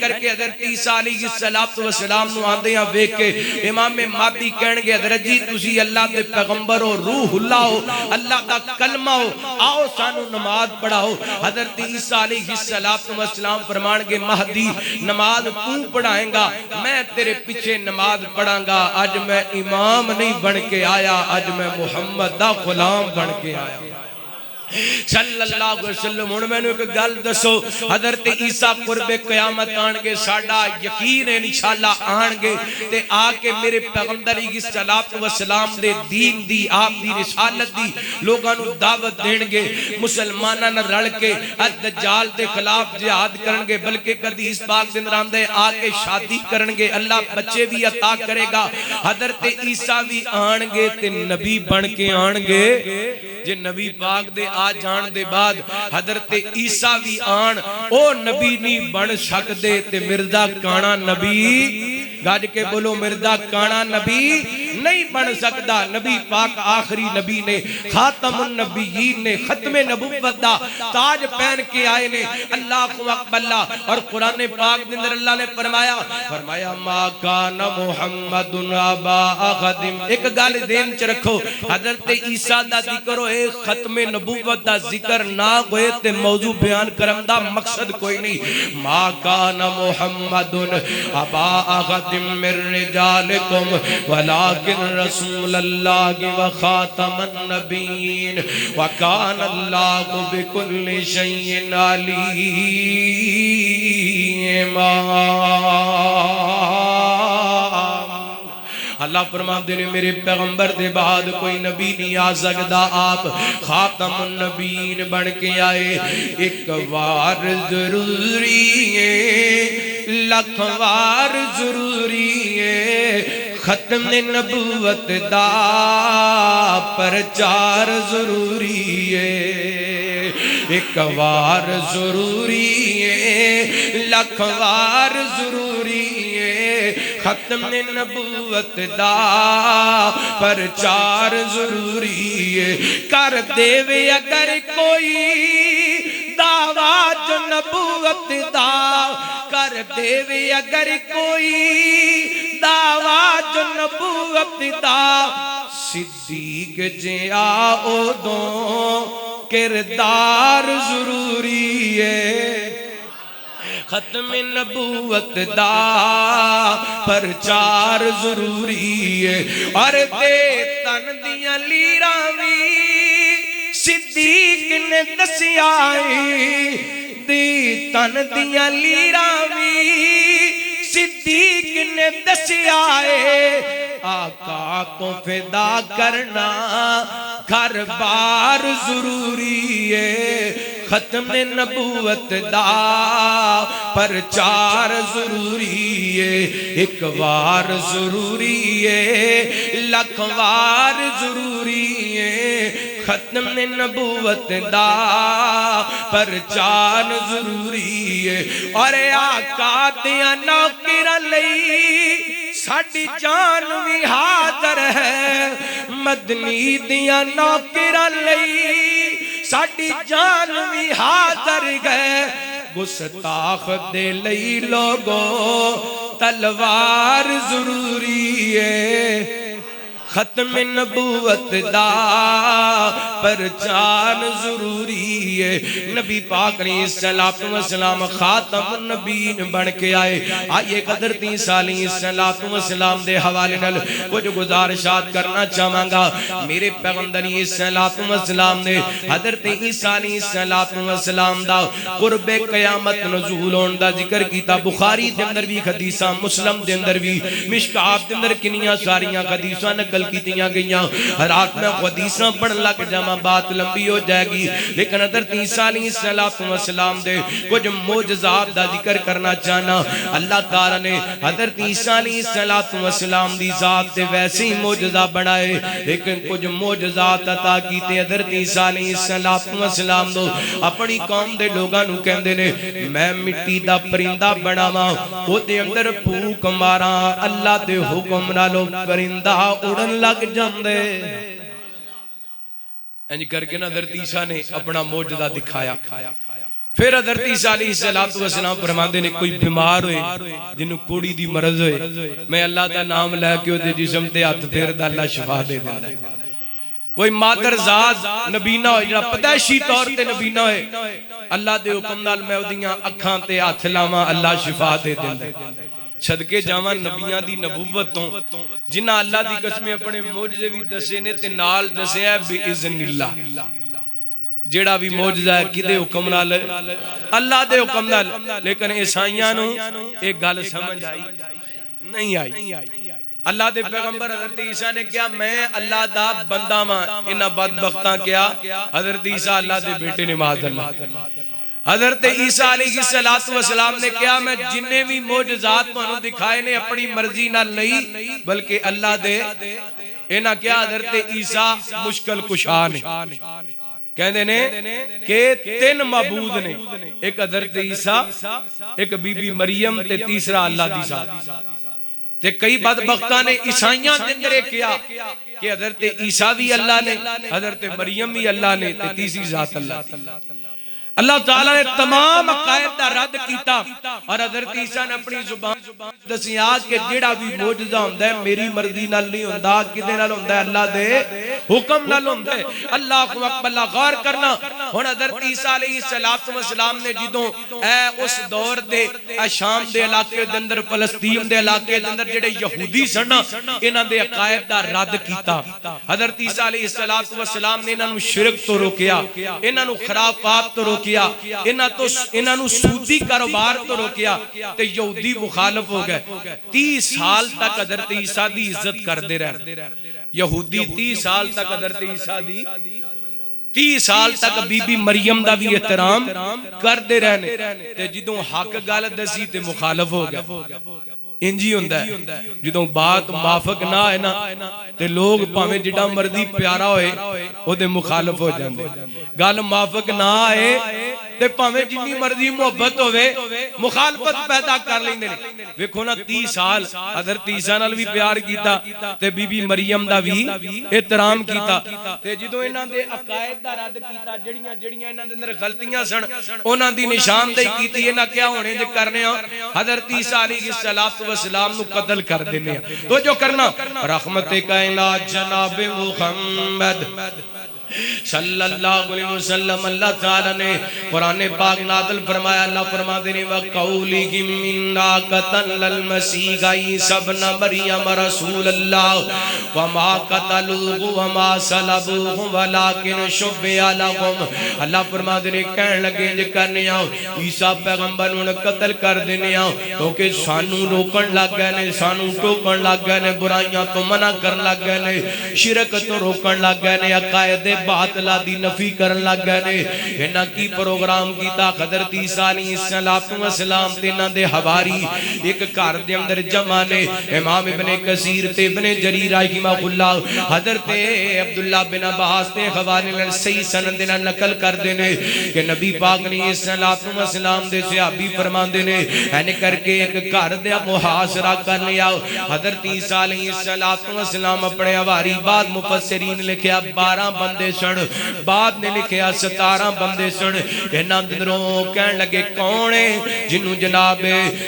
کر کے حضرت عیسیٰ علیہ السلام نو آندیاں ویکھ کے امام مہدی کہنگے حضرت جی تسی اللہ دے پیغمبر ہو, روح اللہ ہو, اللہ دا کلمہ ہو, آؤ سانو نماز پڑھاؤ. حضرت عیسیٰ علیہ السلام فرمان گے مہدی نماز تو پڑھائیں گا, میں تیرے پیچھے نماز پڑھاں گا. آج میں امام نہیں بن کے آیا, آج میں محمد دا غلام بن کے آیا صلی اللہ علیہ وسلم. ہن میں نے ایک گل دسو, حضرت عیسیٰ قرب قیامت آنگے, ساڈا یقین ہے انشاءاللہ آنگے تے آ کے میرے پیغمبر علیہ السلام دے دین دی آپ دی رسالت دی لوگاں نو دعوت دین گے. مسلماناں نال رل کے دجال دے خلاف جہاد کرن گے, بلکہ حدیث پاک دے اندر آندا ہے آ کے شادی کرن گے, اللہ بچے بھی عطا کرے گا. حضرت عیسیٰ بھی آنگے تے نبی بن کے آنگے. جے نبی پاک دے آ جان دے بعد حضرت عیسیٰ بھی آن او نبی نہیں بن سکدے تے مرزا کانا نبی گاج کے بولو مرزا کانا نبی نہیں بن سکدا. نبی پاک آخری نبی نے, خاتم النبیین نے, ختم نبوت دا تاج پہن کے آئے نے. اللہ اکبر. اللہ اور قرآن پاک دے اندر اللہ نے فرمایا ما کان محمد ابا احد. ایک گل ذہن چ رکھو, حضرت عیسیٰ دا ذکر ہوئے, ختم نبوت دا ذکر نہ ہوئے تے موضوع بیان کرم دا مقصد کوئی نہیں. ما کان محمد ابا احد من رجالکم ولکن رسول اللہ و خاتم النبیین وکان اللہ بکل شیء علیما. اللہ فرماتے ہیں میرے پیغمبر دے بعد کوئی نبی نہیں آ سکدا, آپ خاتم النبیین بن کے آئے. ایک وار ضروری ہے, لکھ وار ضروری ہے, ختم نبوت دا پرچار ضروری ہے. ایک وار ضروری ہے, لکھ وار ضروری ہے, ختم نبوت دا پرچار ضروری ہے. کر دے وے اگر کوئی دعویٰ جو نبوت دا, کر دے وے اگر کوئی دعویٰ جو نبوت دا, صدیق جیا اودوں کردار ضروری ہے. ختم نبوت دا پرچار ضروری ہے. اور دے تن دیاں لیراں وی صدیق نے دسیا ہے, دے تن دیاں لیراں وی صدیق نے دسیا ہے. آقا کو فدا کرنا گھر بار ضروری ہے, ختم نبوت دا پرچار ضروری ہے. ایک وار ضروری ہے, لکھ وار ضروری ہے, ختم نبوت دا پرچار ضروری ہے. اور آقا دیاں نوکراں لئی ساڈی جان بھی حاضر ہے, مدنی دیاں نوکراں لئی ساڈی جان بھی حاضر گئے گستاخ دے لئی لوگو تلوار ضروری ہے ختم نبوت دا پرچان ضروری ہے نبی پاک علیہ السلام خاتم النبیین بن کے آئے آئیے حضرت عیسیٰ علیہ السلام دے حوالے نال کچھ گزارشات کرنا چاہاں گا میرے پیغمبر علیہ السلام نے حضرت عیسیٰ علیہ السلام دا قرب قیامت نزول ہون دا ذکر کیتا بخاری دے اندر بھی حدیثاں مسلم دے اندر بھی مشکات دے اندر کنیاں ساریاں حدیثاں نقل کیتیاں گئیاں رات میں حدیثاں پڑھ لگ جاواں بات لمبی ہو جائے گی لیکن حضرت عیسیٰ علیہ السلام دے کچھ معجزات دا ذکر کرنا چاہنا اللہ تعالیٰ نے حضرت عیسیٰ علیہ السلام دی ذات دے ویسے ہی معجزہ بڑھائے لیکن کچھ معجزات عطا کیتے حضرت عیسیٰ علیہ السلام دو اپنی قوم دے لوگاں نو کہندے نے میں مٹی دا پرندہ بناواں او دے اندر پھونک ماراں اللہ دے حکم نالو پرندہ اڑن لگ جاندے انج کر کے حضرت عیسیٰ نے اپنا معجزہ دکھایا پھر حضرت عیسیٰ علیہ السلام فرماندے نے کوئی بیمار ہوئے جنہوں کوڑی دی مرض ہوئے میں اللہ دا نام لے کے دے جسم تے ہاتھ پھیر دا اللہ شفا دے دے کوئی مادر زاد نبینہ ہوئے جنہاں پیدائشی طور تے نبینہ ہوئے اللہ دے حکم نال میں اودیاں اکھاں تے ہاتھ لاواں اللہ شفا دے دے صدقے جاواں نبیاں دی نبوتوں جنہاں اللہ دی قسمیں اپنے معجزے بھی دسے نے تے نال دسے ہے بِإِذْنِ اللہ جیڑا بھی معجزہ ہے کدے حکم نال اللہ دے حکم نال لیکن عیسائیاں نو ایک گل سمجھ آئی نہیں آئی اللہ دے پیغمبر حضرت عیسیٰ نے کیا میں اللہ دا بندہ ماں انہا بدبختاں کیا حضرت عیسیٰ اللہ دے بیٹے نے معاذ اللہ حضرت عیسیٰ علیہ السلام نے کیا میں جنہیں بھی معجزات مانو دکھائے نے اپنی مرضی نہ نہیں بلکہ اللہ دے انہا کیا حضرت عیسیٰ مشکل کشا نے کہندے نے کہ تین معبود نے ایک حضرت عیسیٰ ایک بی بی مریم تے تیسرا اللہ دی ذات تے کئی بدبختاں نے عیسائیاں دے اندر کیا کہ حضرت عیسیٰ بھی اللہ نے حضرت مریم بھی اللہ نے تے تیسری ذات اللہ اللہ تعالیٰ نے تمام عقائد دا رد کیتا اور حضرت عیسیٰ نے اپنی زبان دسی آج کہ جیڑا بھی معجزہ ہوندہ ہے میری مرضی نال نہیں ہوندہ کدے نال ہوندہ ہے اللہ دے حکم نال ہوندہ ہے اللہ اکبر غور کرنا ہن حضرت عیسیٰ علیہ السلام نے جدوں اس دور دے شام دے علاقے دے اندر فلسطین دے علاقے دے اندر جڑے یہودی سن انہاں دے عقائد دا رد کیتا حضرت عیسیٰ علیہ السلام نے انہاں نو شرک تو روکیا انہاں نو خرافات تو روکیا انہاں نو سودی کاروبار تو روکیا تے یہودی مخالف ہو گئے 30 سال تک حضرت عیسیٰ دی عزت کر دے رہے یہودی 30 سال تک حضرت عیسیٰ دی 30 سال تک بی بی مریم دا بھی احترام کر دے رہنے تے جدوں حق گل دسی تے مخالف ہو گئے انجی ہوندہ ہے جدوں بات موافق نہ ہے نا تے لوگ پاویں جڑا مرضی پیارا ہوئے او دے مخالف ہو جاندے گل موافق نہ آئے تے پاویں جتنی مرضی محبت ہوئے مخالفت پیدا کر لیندے نے ویکھو نا 30 سال حضرت عیسیٰ نال بھی پیار کیتا تے بی بی مریم دا بھی احترام کیتا تے جدوں انہاں دے عقائد دا رد کیتا جڑیاں انہاں دے اندر غلطیاں سن انہاں دی نشاندہی کیتی انہاں کیا ہونے دے کرنے حضرت عیسیٰ علیہ السلام نو قتل کر دینے تو جو کرنا رحمت کائنات جناب محمد صلی اللہ علیہ وسلم اللہ تعالیٰ نے قرآن پاک نازل فرمایا اللہ فرما دینے وَقَوْلِهِمْ مِنَّا قَتَلَ الْمَسِيحَ عِيسَى ابْنَ مَرْيَمَ رَسُولَ اللَّهِ وَمَا قَتَلُوهُ وَمَا صَلَبُوهُ وَلَكِنْ شُبِّهَ لَهُمْ اللہ فرما دینے کہنے لگے جے کرنے عیسیٰ پیغمبر انہیں قتل کر دینے کیونکہ سانو روکن لگ گئے نے سانو ٹوکن لگ گئے نے برائیاں تو منع کرن لگ گئے نے شرک تو روکن لگ گئے نے عقائد باطلہ دی نفی کرن لگ گئے نے انہاں کی پروگرام کیتا حضرت عیسیٰ علیہ السلام تے انہاں دے حواری ایک گھر دے اندر جمع نے امام ابن کثیر تے ابن جریر رحمہ اللہ حضرت عبداللہ بن عباس تے حوالے نال صحیح سند نال نقل کر دینے کہ نبی پاک علیہ السلام دے صحابی فرماندے نے اینے کر کے ایک گھر دے محاصرہ کر لیا حضرت عیسیٰ علیہ السلام اپنے حواری بعد مفسرین لکھیا 12 بندے بندے سن بعد نے لکھیا 17 بندے سن انہاں اندروں کہن لگے کون ہے جنوں جناب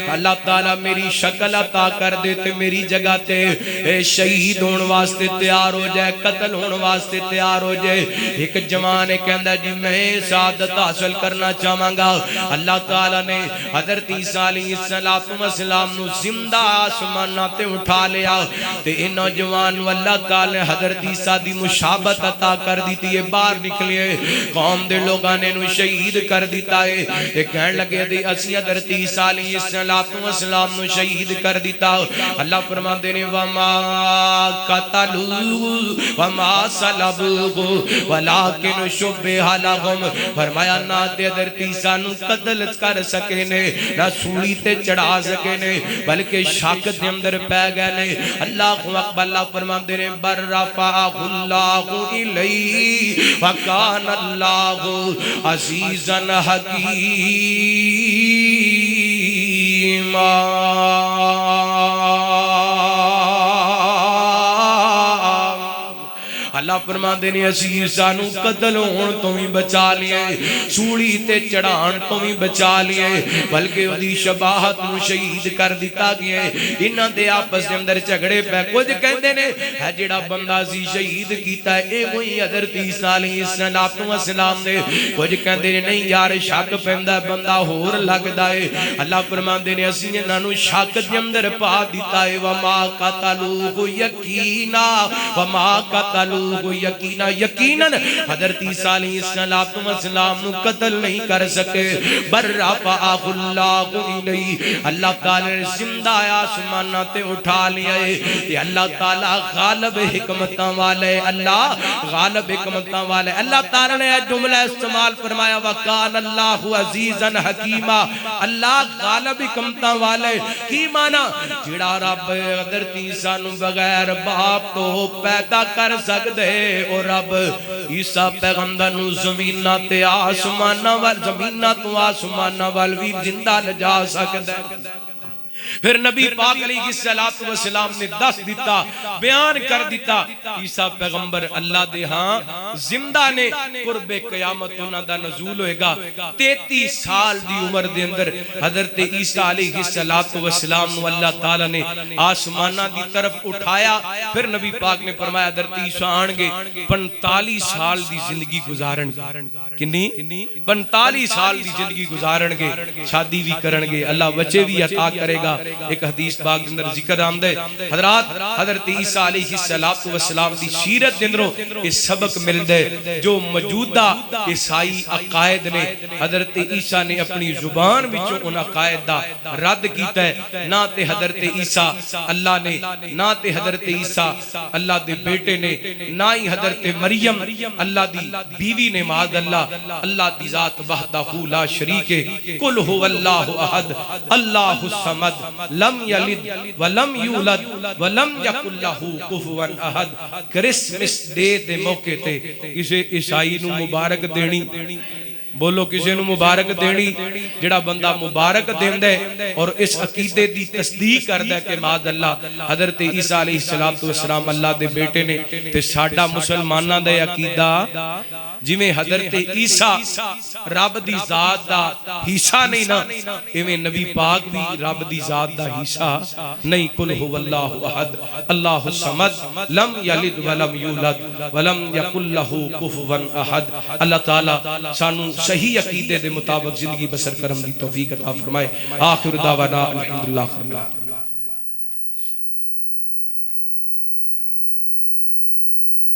اللہ تعالی میری شکل عطا کر دے تے میری جگہ تے شہید ہون واسطے تیار ہو جائے قتل ہون واسطے تیار ہو جائے ایک جوان کہندا جی میں سعادت حاصل کرنا چاہواں گا اللہ تعالی نے حضرت عیسیٰ علیہ السلام نو زندہ آسماناں تے اٹھا لیا تے ان نوجوان نو اللہ تعالی نے حضرت عیسیٰ دی مشابہت عطا کر دیتی ہے باہر نکلے قوم دے لوگاں نے نو شہید کر دیتا ہے تے کہن لگے دی اسی حضرت عیسیٰ علیہ السلام نو شہید کر دیتا اللہ فرماندے نے وما قتلوا وما صلبوا ولكن شبه لهم فرمایا نہ تے حضرت عیسیٰ نو قتل کر سکے نے نہ سولی تے چڑھا سکے نے بلکہ شک دے اندر پہ گئے نے اللہ اکبر اللہ فرماندے نے بر رفعہ اللہ الیہ وکان اللہ عزیزا حکیما اللہ فرماندے نے اسی عیسیٰ نو قتل ہون تو بھی بچا لیے سولی تے چڑھان تو بھی بچا لیے بلکہ اودی شباہت نو شہید کر دیتا گیا انہاں دے آپس دے اندر جھگڑے پہ کچھ کہندے نے ہے جڑا بندہ سی شہید کیتا ہے اے وہی حضرت عیسیٰ علیہ السلام نے کچھ کہندے نے نہیں یار شک پیندا بندہ ہور لگدا ہے اللہ فرماندے نے اسی انہاں نو شک دے اندر پا دیتا ہے وما قتلوہ یقینا وما قتلوہ یقیناً حضرت عیسیٰ علیہ السلام نو قتل نہیں کر سکے بر رفعہ اللہ الیہ اللہ تعالی نے زندہ آسماناں تے اٹھا لیا ہے کہ اللہ تعالی غالب حکمتاں والے اللہ غالب حکمتاں والے اللہ تعالی نے جملہ استعمال فرمایا وکان اللہ عزیزا حکیما اللہ غالب حکمتاں والے کی معنی جڑا رب حضرت عیسیٰ نو بغیر باپ تو پیدا کر سکتا دے اور رب عیسیٰ پیغمبر نو زمینہ تے آسمانہ وال زمینہ تو آسمانہ وال بھی زندہ لجا سکتا ہے پھر نبی پاک علیہ السلام نے دس دیتا بیان کر دیتا عیسیٰ پیغمبر اللہ دے ہاں زندہ نے قرب قیامت انہاں دا نزول ہوئے گا 33 سال دی عمر دے اندر حضرت عیسیٰ علیہ السلام نو اللہ تعالیٰ نے آسمانہ دی طرف اٹھایا پھر نبی پاک نے فرمایا حضرت عیسیٰ آنگے 45 سال دی زندگی گزارن گے کنی 45 سال دی زندگی گزارن گے شادی بھی کرن گے اللہ بچے بھی عطا کرے گا ایک حدیث پاک اندر ذکر آمدے حضرت عیسیٰ علیہ السلام دی سیرت دندروں اس سبق مل دے جو موجودہ عیسائی عقائد نے حضرت عیسیٰ نے اپنی زبان وچوں ان عقائد دا رد کیتا ہے نہ تے حضرت عیسیٰ اللہ نے نہ تے حضرت عیسیٰ اللہ دے بیٹے نے نہ ہی حضرت مریم اللہ دی بیوی نے معاذ اللہ دی ذات وحدہ لا شریک قل هو اللہ احد اللہ الصمد لم یلد ولم یولد ولم یکن لہ کفوا احد کرسمس ڈے دے موقع تے اسے عیسائی نو مبارک دینی بولو کسی نو مبارک دینی جڑا بندہ مبارک دیندے اور اس عقیدے دی تصدیق کردہ کہ معاذ اللہ حضرت عیسیٰ علیہ السلام اللہ دے بیٹے نے تے ساڈا مسلمانہ دے عقیدہ جی میں حضرت عیسیٰ رب دی ذات دا حصہ نہیں نا ایویں نبی پاک بھی رب دی ذات دا حصہ نہیں قل هو اللہ احد اللہ الصمد لم یلد ولم یولد ولم یکن لہ کفوا احد اللہ تعالی سانو صحیح عقیدے دے مطابق زندگی بسر کرم دی توفیق عطا فرمائے آخر دعوانا الحمدللہ رب العالمین